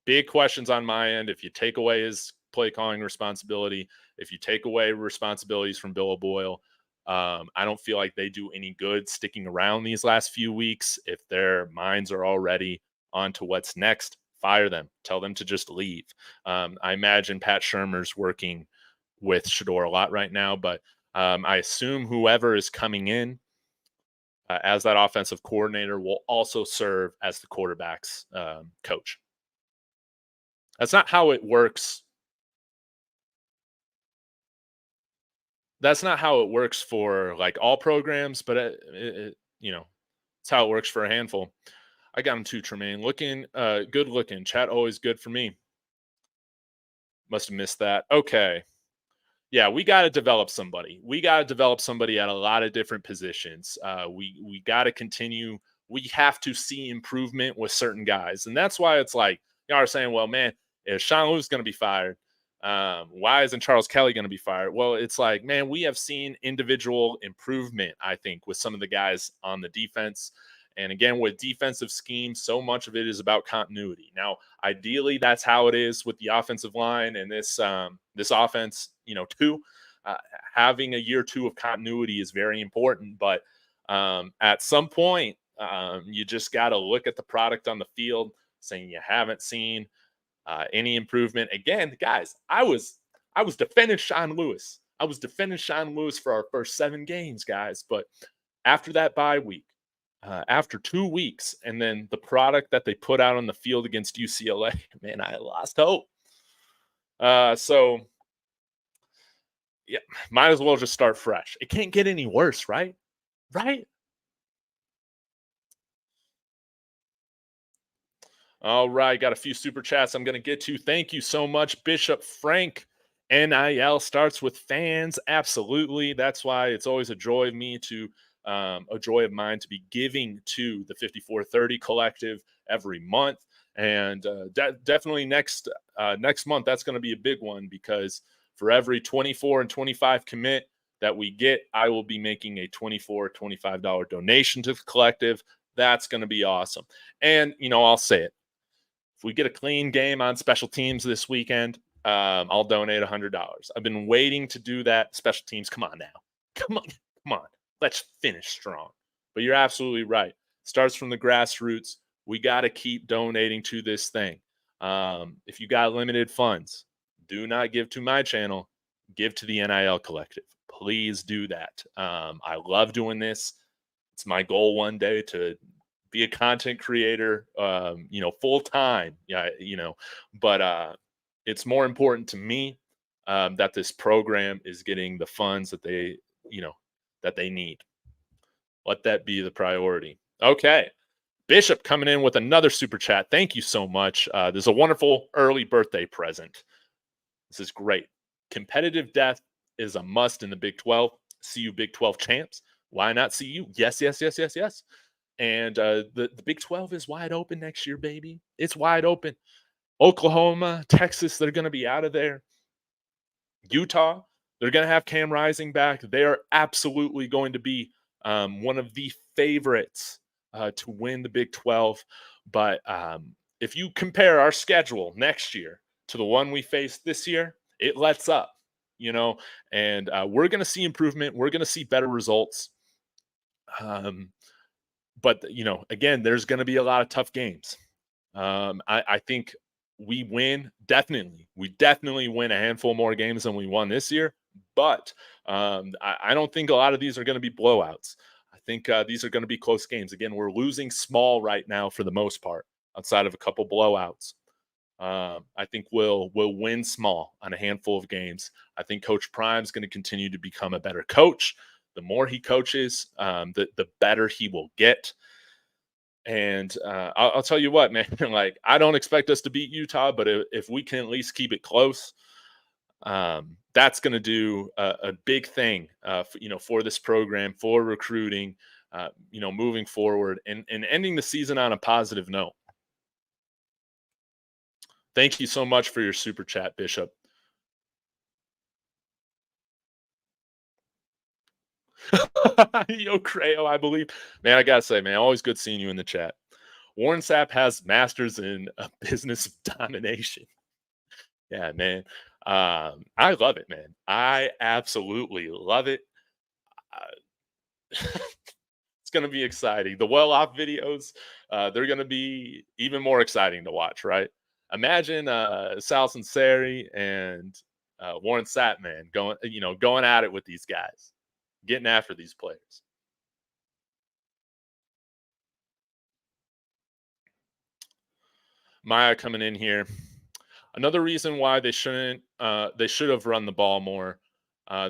big questions on my end. If you take away his play calling responsibility, if you take away responsibilities from Bill O'Boyle, I don't feel like they do any good sticking around these last few weeks. If their minds are already on to what's next, fire them. Tell them to just leave. I imagine Pat Shermer's working with Shador a lot right now, but I assume whoever is coming in as that offensive coordinator will also serve as the quarterback's coach. That's not how it works. That's not how it works for like all programs, but it's how it works for a handful. I got him too, Tremaine. Looking good looking. Chat always good for me. Must have missed that. Okay. Yeah, we got to develop somebody. We got to develop somebody at a lot of different positions. We got to continue. We have to see improvement with certain guys, and that's why it's like y'all are saying, "Well, man, Is Sean Lewis going to be fired? Why isn't Charles Kelly going to be fired? Well, it's like, man, we have seen individual improvement, I think, with some of the guys on the defense. And again, with defensive schemes, so much of it is about continuity. Now, ideally, that's how it is with the offensive line and this offense, too. Uh, Having a year two of continuity is very important, but at some point, you just got to look at the product on the field, saying you haven't seen any improvement. Again, guys, I was defending Sean Lewis. I was defending Sean Lewis for our first 7 games, guys. But after that bye week, after 2 weeks, and then the product that they put out on the field against UCLA, man, I lost hope. So yeah, might as well just start fresh. It can't get any worse, right? Right? All right, got a few super chats I'm going to get to. Thank you so much, Bishop Frank. NIL starts with fans. Absolutely. That's why it's always a joy of me to a joy of mine to be giving to the 5430 collective every month. And definitely next month, that's going to be a big one, because for every 24 and 25 commit that we get, I will be making a $24, $25 donation to the collective. That's going to be awesome. And, I'll say it. If we get a clean game on special teams this weekend, I'll donate $100. I've been waiting to do that. Special teams, come on now. Come on. Come on. Let's finish strong. But you're absolutely right. Starts from the grassroots. We got to keep donating to this thing. If you got limited funds, do not give to my channel. Give to the NIL collective. Please do that. I love doing this. It's my goal one day to be a content creator, full time. Yeah, but it's more important to me that this program is getting the funds that they need. Let that be the priority. Okay. Bishop coming in with another super chat. Thank you so much. This is a wonderful early birthday present. This is great. Competitive depth is a must in the Big 12. CU Big 12 champs. Why not CU? Yes, yes, yes, yes, yes. And the Big 12 is wide open next year, baby. It's wide open. Oklahoma, Texas, they're going to be out of there. Utah, they're going to have Cam Rising back. They are absolutely going to be one of the favorites to win the Big 12. But if you compare our schedule next year to the one we faced this year, it lets up, and we're going to see improvement. We're going to see better results. But again, there's going to be a lot of tough games. I think we definitely win a handful more games than we won this year. But I don't think a lot of these are going to be blowouts. I think these are going to be close games. Again, we're losing small right now for the most part, outside of a couple blowouts. I think we'll win small on a handful of games. I think Coach Prime's going to continue to become a better coach. The more he coaches, the better he will get. And I'll tell you what, man, like, I don't expect us to beat Utah, but if we can at least keep it close, that's going to do a big thing, for this program, for recruiting, moving forward and ending the season on a positive note. Thank you so much for your super chat, Bishop. Yo, Creo, I believe. Man, I gotta say, man, always good seeing you in the chat. Warren Sapp has masters in a business of domination. Yeah, man. I love it, man. I absolutely love it. It's gonna be exciting. The well-off videos, they're gonna be even more exciting to watch, right? Imagine Sal Sinceri and Warren Sapp, man, going at it with these guys, getting after these players. Maya coming in here. Another reason why they should have run the ball more.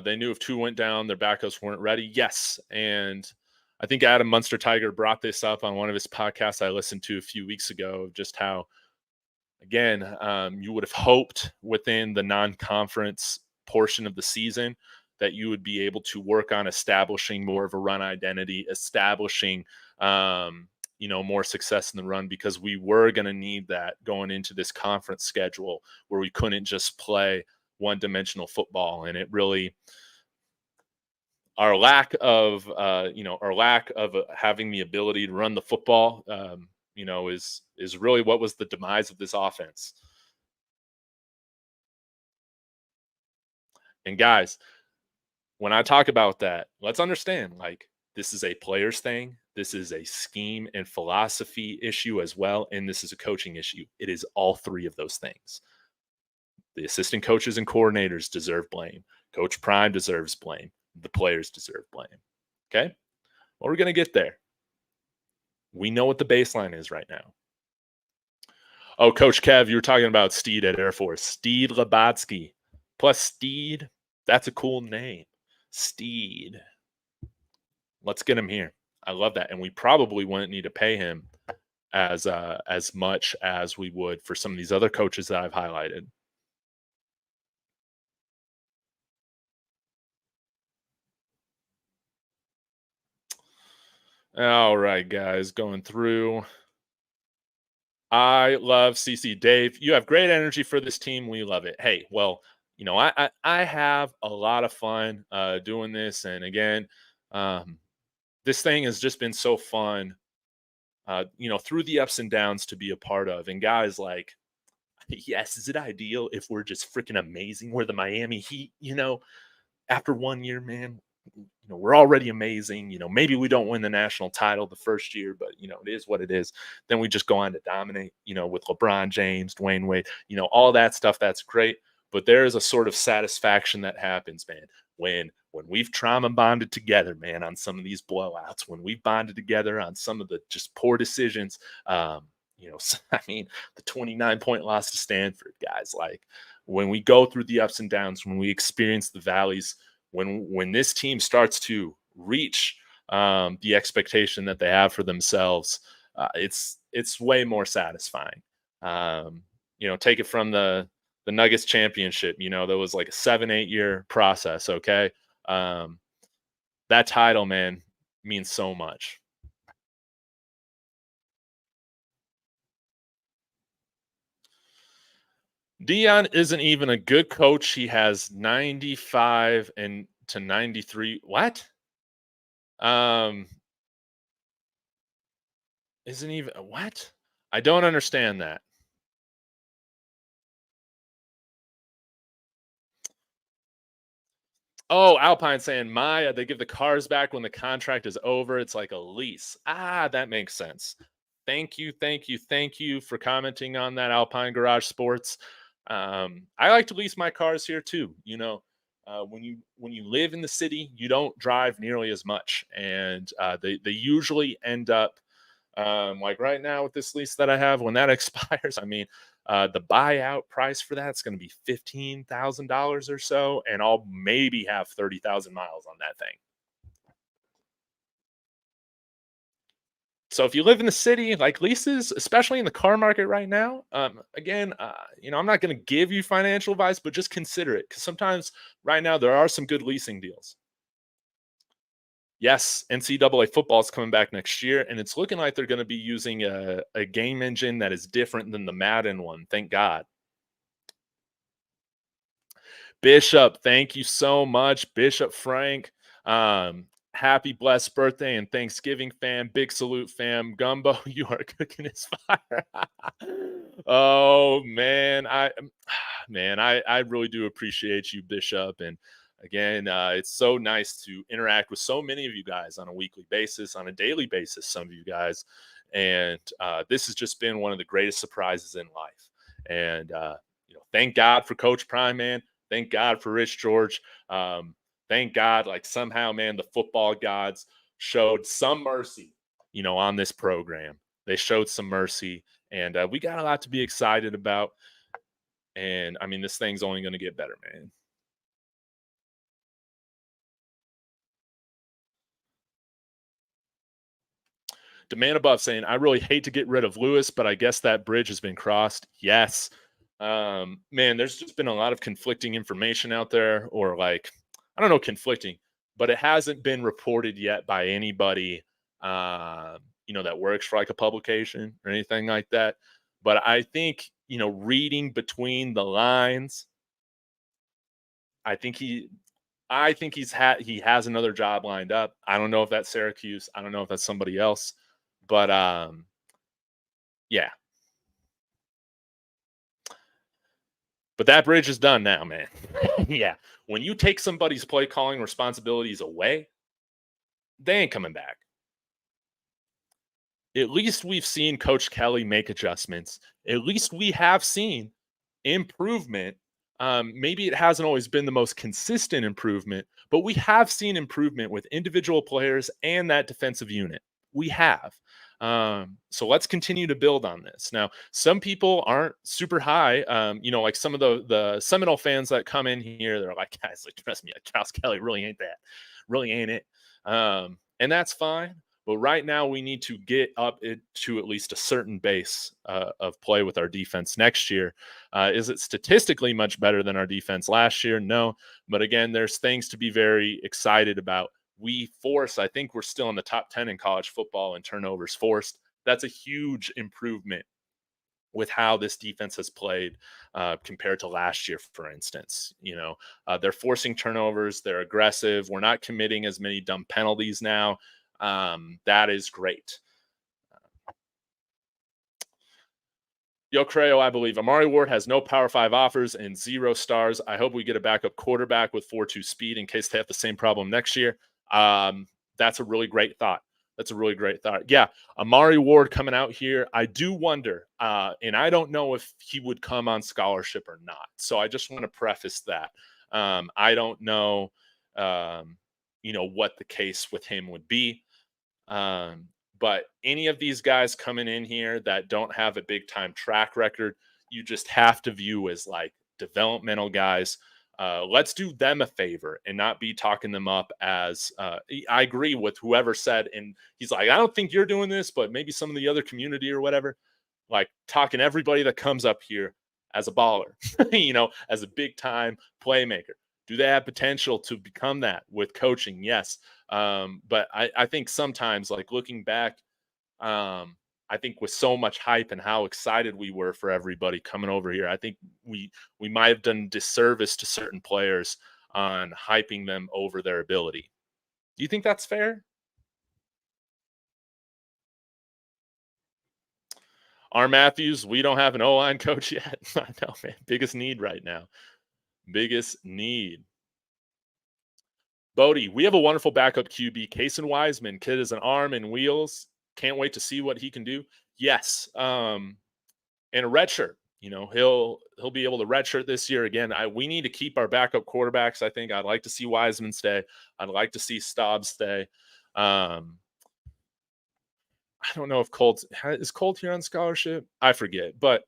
They knew if 2 went down, their backups weren't ready. Yes, and I think Adam Munster Tiger brought this up on one of his podcasts I listened to a few weeks ago, just how, again, you would have hoped within the non-conference portion of the season that you would be able to work on establishing more of a run identity, establishing, more success in the run because we were going to need that going into this conference schedule where we couldn't just play one dimensional football. And it really, our lack of having the ability to run the football, is really what was the demise of this offense. And guys, when I talk about that, let's understand like this is a players thing, this is a scheme and philosophy issue as well, and this is a coaching issue. It is all three of those things. The assistant coaches and coordinators deserve blame. Coach Prime deserves blame. The players deserve blame. Okay? Well, we're going to get there. We know what the baseline is right now. Oh, Coach Kev, you were talking about Steed at Air Force. Steed Labatsky. Plus Steed, that's a cool name. Steed. Let's get him here. I love that. And we probably wouldn't need to pay him as much as we would for some of these other coaches that I've highlighted. All right, guys, going through. I love CC Dave. You have great energy for this team. We love it. Hey, well, I have a lot of fun doing this, and again, this thing has just been so fun. Through the ups and downs to be a part of. And guys, like, yes, is it ideal if we're just freaking amazing? We're the Miami Heat, after 1 year, man, we're already amazing. Maybe we don't win the national title the first year, but it is what it is. Then we just go on to dominate, with LeBron James, Dwayne Wade, all that stuff. That's great. But there is a sort of satisfaction that happens, man, when we've trauma bonded together, man, on some of these blowouts, when we've bonded together on some of the just poor decisions. I mean, the 29-point loss to Stanford, guys, like when we go through the ups and downs, when we experience the valleys, when this team starts to reach the expectation that they have for themselves, it's way more satisfying. Take it from the Nuggets championship. There was like a 7-8 year process. Okay, that title, man, means so much. Deion isn't even a good coach. He has 95 and to 93. What? Um, isn't even what? I don't understand that. Oh, Alpine saying Maya, they give the cars back when the contract is over. It's like a lease. Ah, that makes sense. Thank you, thank you, thank you for commenting on that, Alpine Garage Sports. I like to lease my cars here too. When you live in the city, you don't drive nearly as much, and they usually end up like right now with this lease that I have. When that expires, I mean, the buyout price for that's going to be $15,000 or so, and I'll maybe have 30,000 miles on that thing. So if you live in the city, like leases, especially in the car market right now, again, I'm not going to give you financial advice, but just consider it because sometimes right now there are some good leasing deals. Yes, NCAA football is coming back next year, and it's looking like they're going to be using a game engine that is different than the Madden one. Thank God. Bishop, thank you so much, Bishop Frank. Happy blessed birthday and Thanksgiving, fam. Big salute, fam. Gumbo, you are cooking his fire. Oh man, I really do appreciate you, Bishop. And again, it's so nice to interact with so many of you guys on a weekly basis, on a daily basis. Some of you guys, and this has just been one of the greatest surprises in life. And thank God for Coach Prime, man. Thank God for Rich George. Thank God, like somehow, man, the football gods showed some mercy, on this program. They showed some mercy, and we got a lot to be excited about. And I mean, this thing's only going to get better, man. Demand above saying, I really hate to get rid of Lewis, but I guess that bridge has been crossed. Yes. Man, there's just been a lot of conflicting information out there, or like, I don't know, conflicting, but it hasn't been reported yet by anybody that works for like a publication or anything like that. But I think, reading between the lines, I think he has another job lined up. I don't know if that's Syracuse. I don't know if that's somebody else. But yeah. But that bridge is done now, man. Yeah. When you take somebody's play calling responsibilities away, they ain't coming back. At least we've seen Coach Kelly make adjustments. At least we have seen improvement. Maybe it hasn't always been the most consistent improvement, but we have seen improvement with individual players and that defensive unit. We have. So let's continue to build on this. Now, some people aren't super high. Like some of the Seminole fans that come in here, they're like, guys, like, trust me, Charles Kelly really ain't it. And that's fine. But right now, we need to get up to at least a certain base of play with our defense next year. Is it statistically much better than our defense last year? No. But again, there's things to be very excited about. I think we're still in the top 10 in college football in turnovers forced. That's a huge improvement with how this defense has played compared to last year, for instance. They're forcing turnovers, they're aggressive. We're not committing as many dumb penalties now. That is great. Yo, Creo, I believe Amari Ward has no Power 5 offers and 0 stars. I hope we get a backup quarterback with 4.2 speed in case they have the same problem next year. That's a really great thought. Yeah, Amari Ward coming out here. I do wonder, and I don't know if he would come on scholarship or not. So I just want to preface that. I don't know, what the case with him would be. But any of these guys coming in here that don't have a big time track record, you just have to view as like developmental guys. Let's do them a favor and not be talking them up as I agree with whoever said, and he's like, I don't think you're doing this, but maybe some of the other community or whatever, like talking everybody that comes up here as a baller, as a big time playmaker. Do they have potential to become that with coaching? Yes. But I think sometimes, like looking back, I think with so much hype and how excited we were for everybody coming over here, I think we might have done disservice to certain players on hyping them over their ability. Do you think that's fair? R. Matthews, we don't have an O-line coach yet. I know, man. Biggest need right now. Biggest need. Bodie, we have a wonderful backup QB, Cason Wiseman. Kid is an arm and wheels. Can't wait to see what he can do. Yes, and a redshirt. He'll be able to redshirt this year again. We need to keep our backup quarterbacks. I think I'd like to see Wiseman stay. I'd like to see Staub stay. I don't know if Colt here on scholarship. I forget, but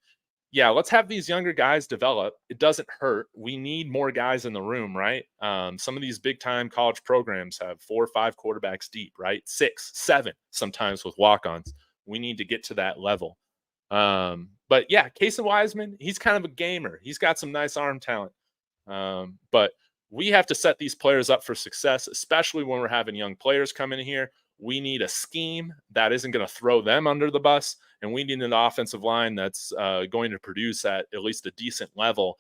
yeah, let's have these younger guys develop. It doesn't hurt. We need more guys in the room, right? Some of these big time college programs have 4 or 5 quarterbacks deep, right? 6, 7, sometimes with walk-ons. We need to get to that level. But yeah, Cason Wiseman, he's kind of a gamer. He's got some nice arm talent. But we have to set these players up for success, especially when we're having young players come in here. We need a scheme that isn't going to throw them under the bus, and we need an offensive line that's going to produce at least a decent level,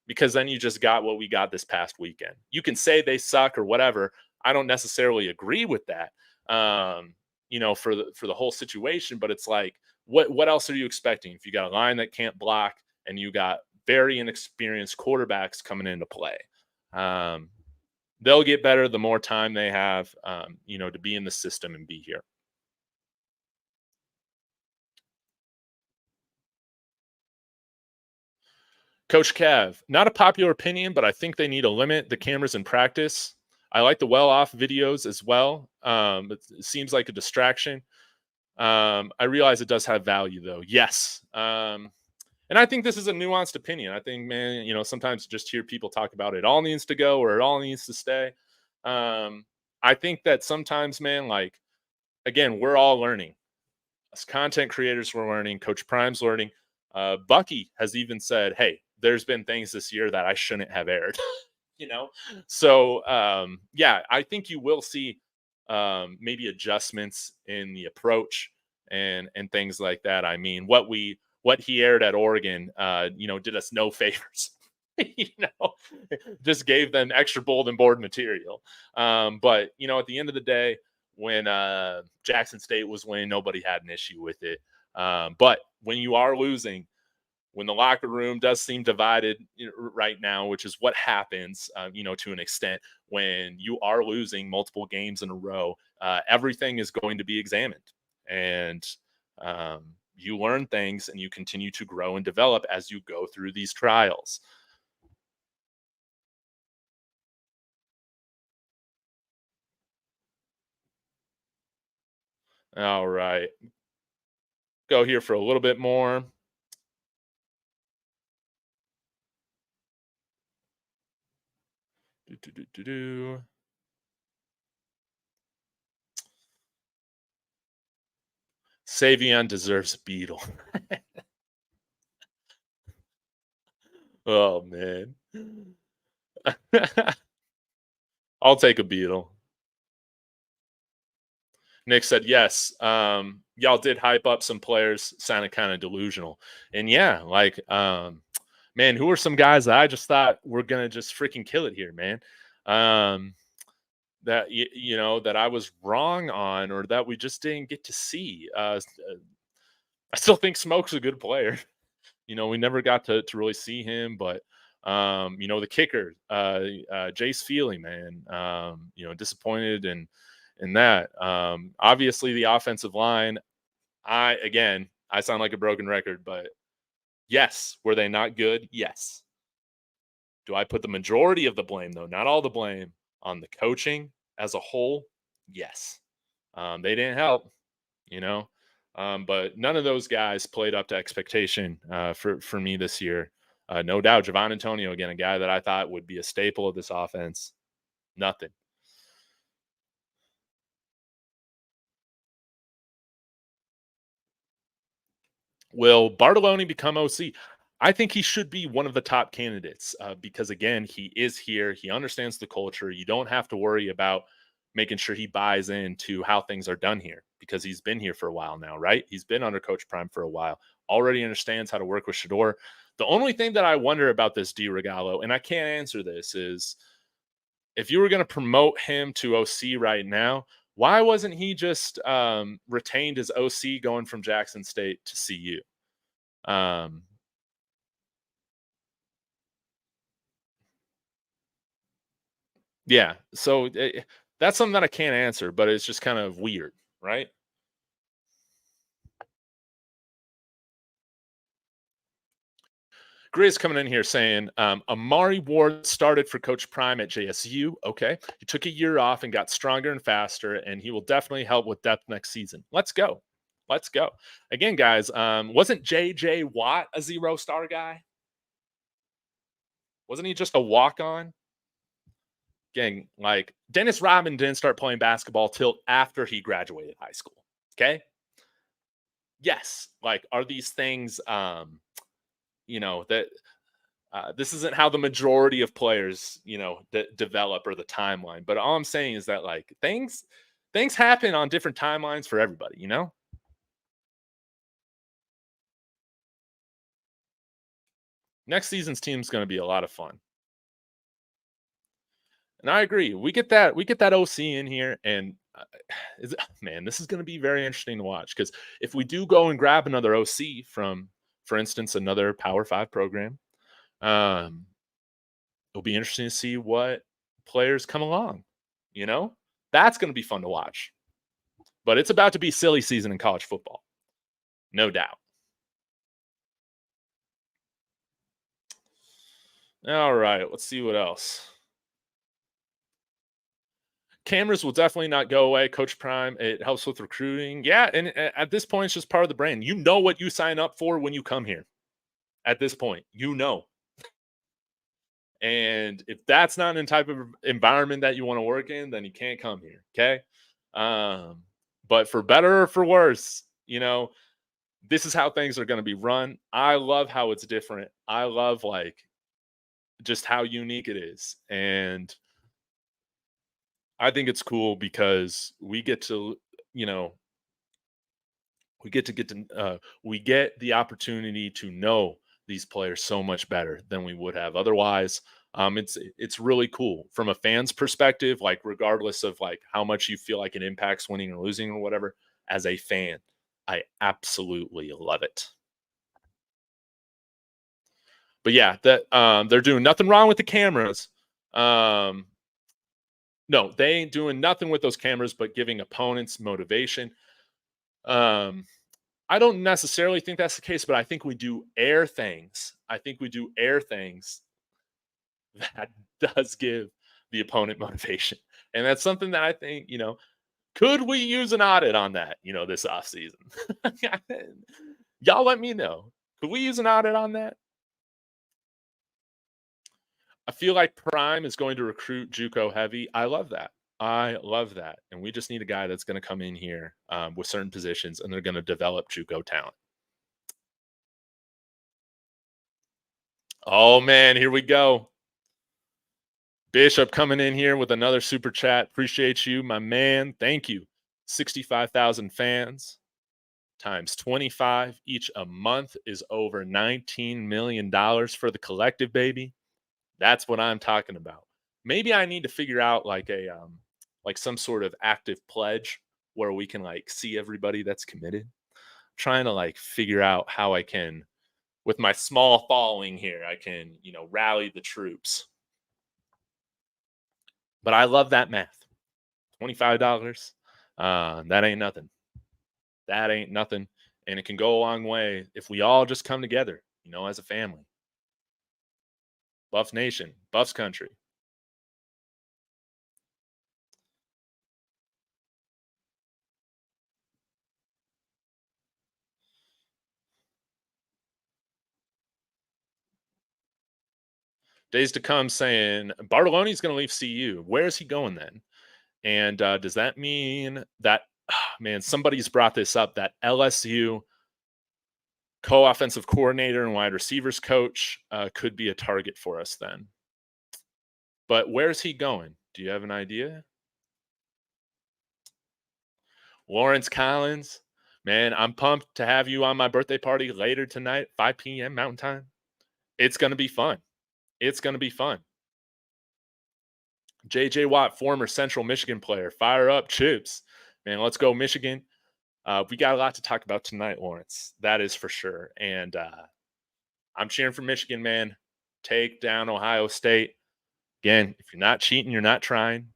because then you just got what we got this past weekend. You can say they suck or whatever. I don't necessarily agree with that, for the whole situation, but it's like, what else are you expecting if you got a line that can't block and you got very inexperienced quarterbacks coming into play? They'll get better the more time they have, to be in the system and be here. Coach Cav, not a popular opinion, but I think they need to limit the cameras in practice. I like the well-off videos as well. It seems like a distraction. I realize it does have value, though. Yes. And I think this is a nuanced opinion. I think, man, sometimes just hear people talk about it all needs to go or it all needs to stay. I think that sometimes, man, like, again, we're all learning. As content creators, we're learning. Coach Prime's learning. Bucky has even said, hey, there's been things this year that I shouldn't have aired. So, yeah, I think you will see maybe adjustments in the approach and things like that. I mean, what he aired at Oregon, did us no favors. you know, just gave them extra bulletin board material. But at the end of the day, when Jackson State was winning, nobody had an issue with it. But when you are losing, when the locker room does seem divided right now, which is what happens, to an extent, when you are losing multiple games in a row, everything is going to be examined. And you learn things and you continue to grow and develop as you go through these trials. All right. Go here for a little bit more. Do, do, do, do, do. Sy'veon deserves a beetle. Oh man. I'll take a beetle. Nick said yes. Y'all did hype up some players, sounded kind of delusional. And yeah, like man, who are some guys that I just thought were gonna just freaking kill it here, man? Um that that I was wrong on or that we just didn't get to see. I still think Smoke's a good player. We never got to really see him, but the kicker, Jace Feely, man, disappointed in that. Obviously, the offensive line. I sound like a broken record, but yes, were they not good? Yes. Do I put the majority of the blame, though, not all the blame, on the coaching as a whole? Yes. They didn't help, you know. But none of those guys played up to expectation for me this year. No doubt, Javon Antonio again, a guy that I thought would be a staple of this offense. Nothing. Will Bartoloni become OC? I think he should be one of the top candidates because, again, he is here. He understands the culture. You don't have to worry about making sure he buys into how things are done here because he's been here for a while now, right? He's been under Coach Prime for a while, already understands how to work with Shador. The only thing that I wonder about this D Regalo, and I can't answer this, is if you were going to promote him to OC right now, why wasn't he just retained as OC going from Jackson State to CU? Um, yeah, so that's something that I can't answer, but it's just kind of weird, right? Grizz coming in here saying Amari Ward started for Coach Prime at JSU. Okay, he took a year off and got stronger and faster, and he will definitely help with depth next season. Let's go, let's go again, guys. Wasn't JJ Watt a 0-star guy? Wasn't he just a walk on? Gang, like Dennis Rodman didn't start playing basketball till after he graduated high school. Okay. Yes. Like, are these things, that this isn't how the majority of players, develop or the timeline. But all I'm saying is that like things happen on different timelines for everybody. Next season's team is going to be a lot of fun. And I agree. We get that OC in here, and man, this is going to be very interesting to watch because if we do go and grab another OC from, for instance, another Power Five program, um, it'll be interesting to see what players come along. You know, that's going to be fun to watch. But it's about to be silly season in college football, no doubt. All right, let's see what else. Cameras will definitely not go away. Coach Prime, it helps with recruiting. Yeah, and at this point, it's just part of the brand. You know what you sign up for when you come here. At this point, and if that's not a type of environment that you want to work in, then you can't come here. Okay. Um, but for better or for worse, this is how things are going to be run. I love how it's different. I love like just how unique it is. And I think it's cool because we get to, you know, we get the opportunity to know these players so much better than we would have otherwise. It's really cool from a fan's perspective, like regardless of like how much you feel like it impacts winning or losing or whatever. As a fan, I absolutely love it. But yeah, that they're doing nothing wrong with the cameras. Um, no, they ain't doing nothing with those cameras, but giving opponents motivation. Um, I don't necessarily think that's the case, but I think we do air things. I think we do air things that does give the opponent motivation. And that's something that I think, could we use an audit on that, this offseason? Y'all let me know. Could we use an audit on that? I feel like Prime is going to recruit JUCO heavy. I love that. I love that. And we just need a guy that's going to come in here with certain positions and they're going to develop JUCO talent. Oh man, here we go. Bishop coming in here with another super chat. Appreciate you, my man. Thank you. 65,000 fans times 25 each a month is over $19 million for the collective, baby. That's what I'm talking about. Maybe I need to figure out like like some sort of active pledge where we can like see everybody that's committed. Trying to like figure out how I can, with my small following here, I can, rally the troops. But I love that math. $25. That ain't nothing. That ain't nothing. And it can go a long way if we all just come together, as a family. Buffs Nation, Buffs Country. Days to come saying Bartolone's going to leave CU. Where is he going then? And does that mean that, man, somebody's brought this up, that LSU co-offensive coordinator and wide receivers coach could be a target for us then? But where's he going? Do you have an idea? Lawrence Collins, man, I'm pumped to have you on my birthday party later tonight, 5 p.m. Mountain Time. It's going to be fun. It's going to be fun. JJ Watt, former Central Michigan player. Fire up, Chips. Man, let's go, Michigan. We got a lot to talk about tonight, Lawrence. That is for sure. And I'm cheering for Michigan, man. Take down Ohio State. Again, if you're not cheating, you're not trying.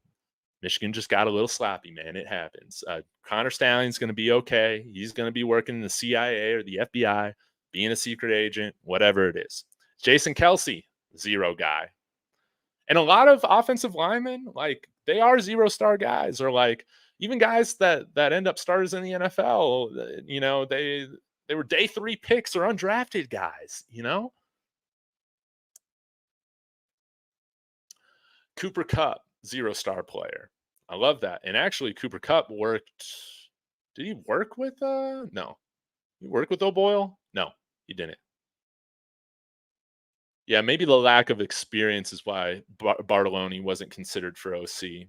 Michigan just got a little sloppy, man. It happens. Connor Stallion's going to be okay. He's going to be working in the CIA or the FBI, being a secret agent, whatever it is. Jason Kelsey, zero guy. And a lot of offensive linemen, like they are 0-star guys, or like even guys that end up starters in the NFL. They were day 3 picks or undrafted guys. Cooper Kupp, 0-star player. I love that. And actually, Cooper Kupp worked. Did he work with? No, he worked with O'Boyle. No, he didn't. Yeah, maybe the lack of experience is why Bartolone wasn't considered for OC.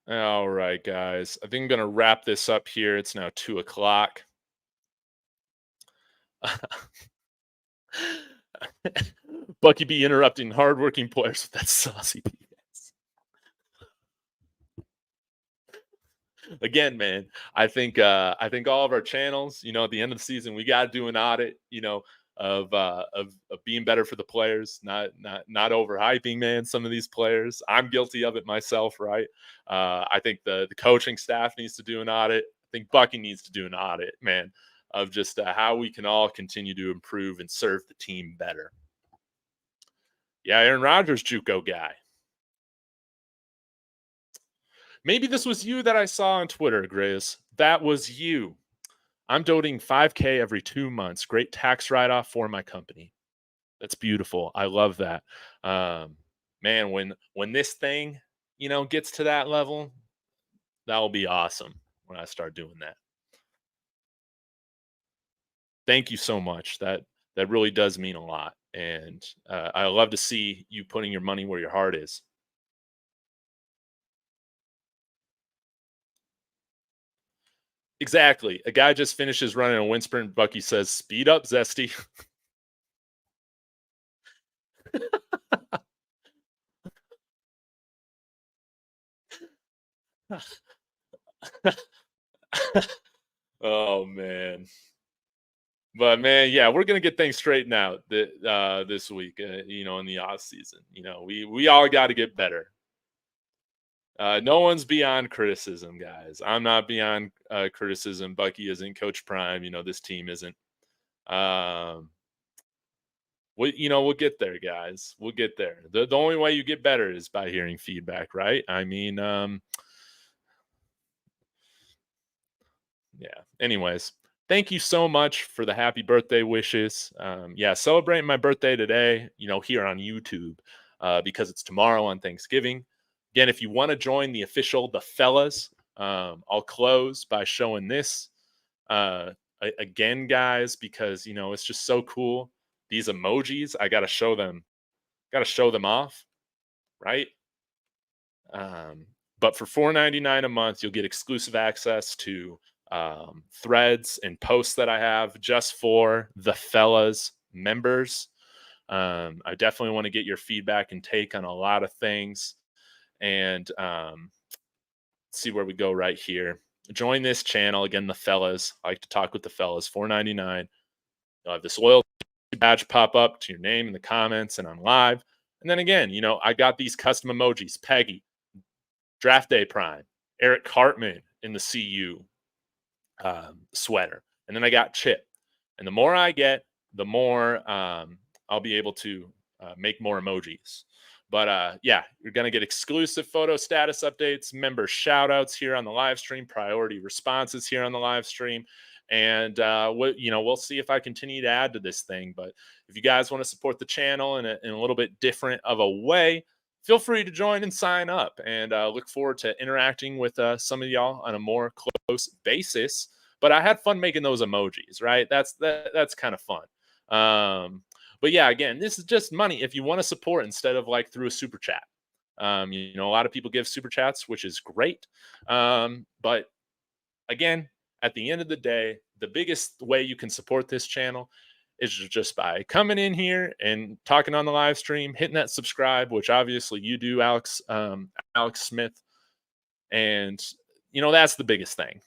All right, guys. I think I'm going to wrap this up here. It's now 2:00. Bucky be interrupting hardworking players with that saucy BS. Again, man, I think all of our channels, at the end of the season, we got to do an audit, of being better for the players, not overhyping, man, some of these players. I'm guilty of it myself, right? I think the coaching staff needs to do an audit. I think Bucky needs to do an audit, man, of just how we can all continue to improve and serve the team better. Yeah, Aaron Rodgers, JUCO guy. Maybe this was you that I saw on Twitter, Grizz. That was you. I'm donating $5K every 2 months. Great tax write-off for my company. That's beautiful. I love that. Man, when this thing, gets to that level, that will be awesome when I start doing that. Thank you so much. That really does mean a lot. And I love to see you putting your money where your heart is. Exactly. A guy just finishes running a wind sprint. Bucky says, "Speed up, Zesty." Oh man. But man, yeah, we're gonna get things straightened out this week. In the off season, we all got to get better. No one's beyond criticism, guys. I'm not beyond criticism. Bucky isn't. Coach Prime. This team isn't. Um, we'll get there, guys. We'll get there. The only way you get better is by hearing feedback, right? I mean, yeah. Anyways, thank you so much for the happy birthday wishes. Yeah, celebrating my birthday today, here on YouTube, because it's tomorrow on Thanksgiving. Again, if you want to join the official The Fellas, I'll close by showing this again, guys, because it's just so cool. These emojis, I gotta show them off, right? But for $4.99 a month, you'll get exclusive access to threads and posts that I have just for the fellas members. I definitely want to get your feedback and take on a lot of things, and see where we go right here. Join this channel again, the fellas. I like to talk with the fellas. $4.99. You'll have this loyalty badge pop up to your name in the comments and on live. And then again, I got these custom emojis: Peggy, Draft Day Prime, Eric Cartman in the CU sweater. And then I got Chip. And the more I get, the more I'll be able to make more emojis. But yeah, you're going to get exclusive photo status updates, member shout outs here on the live stream, priority responses here on the live stream. And we'll see if I continue to add to this thing. But if you guys want to support the channel in a little bit different of a way, feel free to join and sign up. And look forward to interacting with some of y'all on a more close basis. But I had fun making those emojis, right? That's kind of fun. But yeah, again, this is just money if you want to support instead of like through a super chat. A lot of people give super chats, which is great. But again, at the end of the day, the biggest way you can support this channel is just by coming in here and talking on the live stream, hitting that subscribe, which obviously you do, Alex Smith. And that's the biggest thing.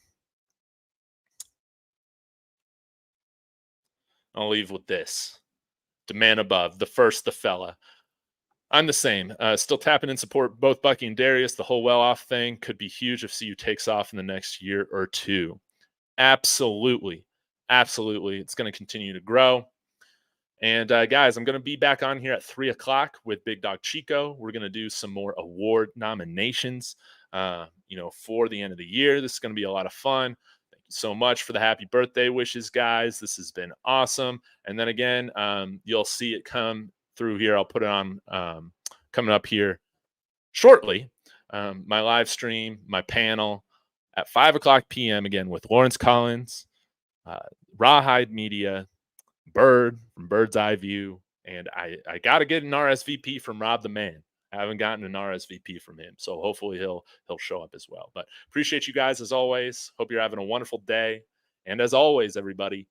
I'll leave with this. Demand above, the first, the fella. I'm the same. Still tapping in support both Bucky and Darius. The whole well off thing could be huge if CU takes off in the next year or two. Absolutely. Absolutely. It's going to continue to grow. And guys, I'm going to be back on here at 3 o'clock with Big Dog Chico. We're going to do some more award nominations, for the end of the year. This is going to be a lot of fun. Thank you so much for the happy birthday wishes, guys. This has been awesome. And then again, you'll see it come through here. I'll put it on coming up here shortly. My live stream, my panel at 5 o'clock p.m. again with Lawrence Collins, Rawhide Media, Bird from Bird's Eye View, and I got to get an RSVP from Rob the Man. I haven't gotten an RSVP from him, so hopefully he'll show up as well. But appreciate you guys as always. Hope you're having a wonderful day, and as always, everybody,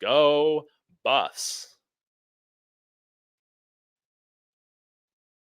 Go Buffs.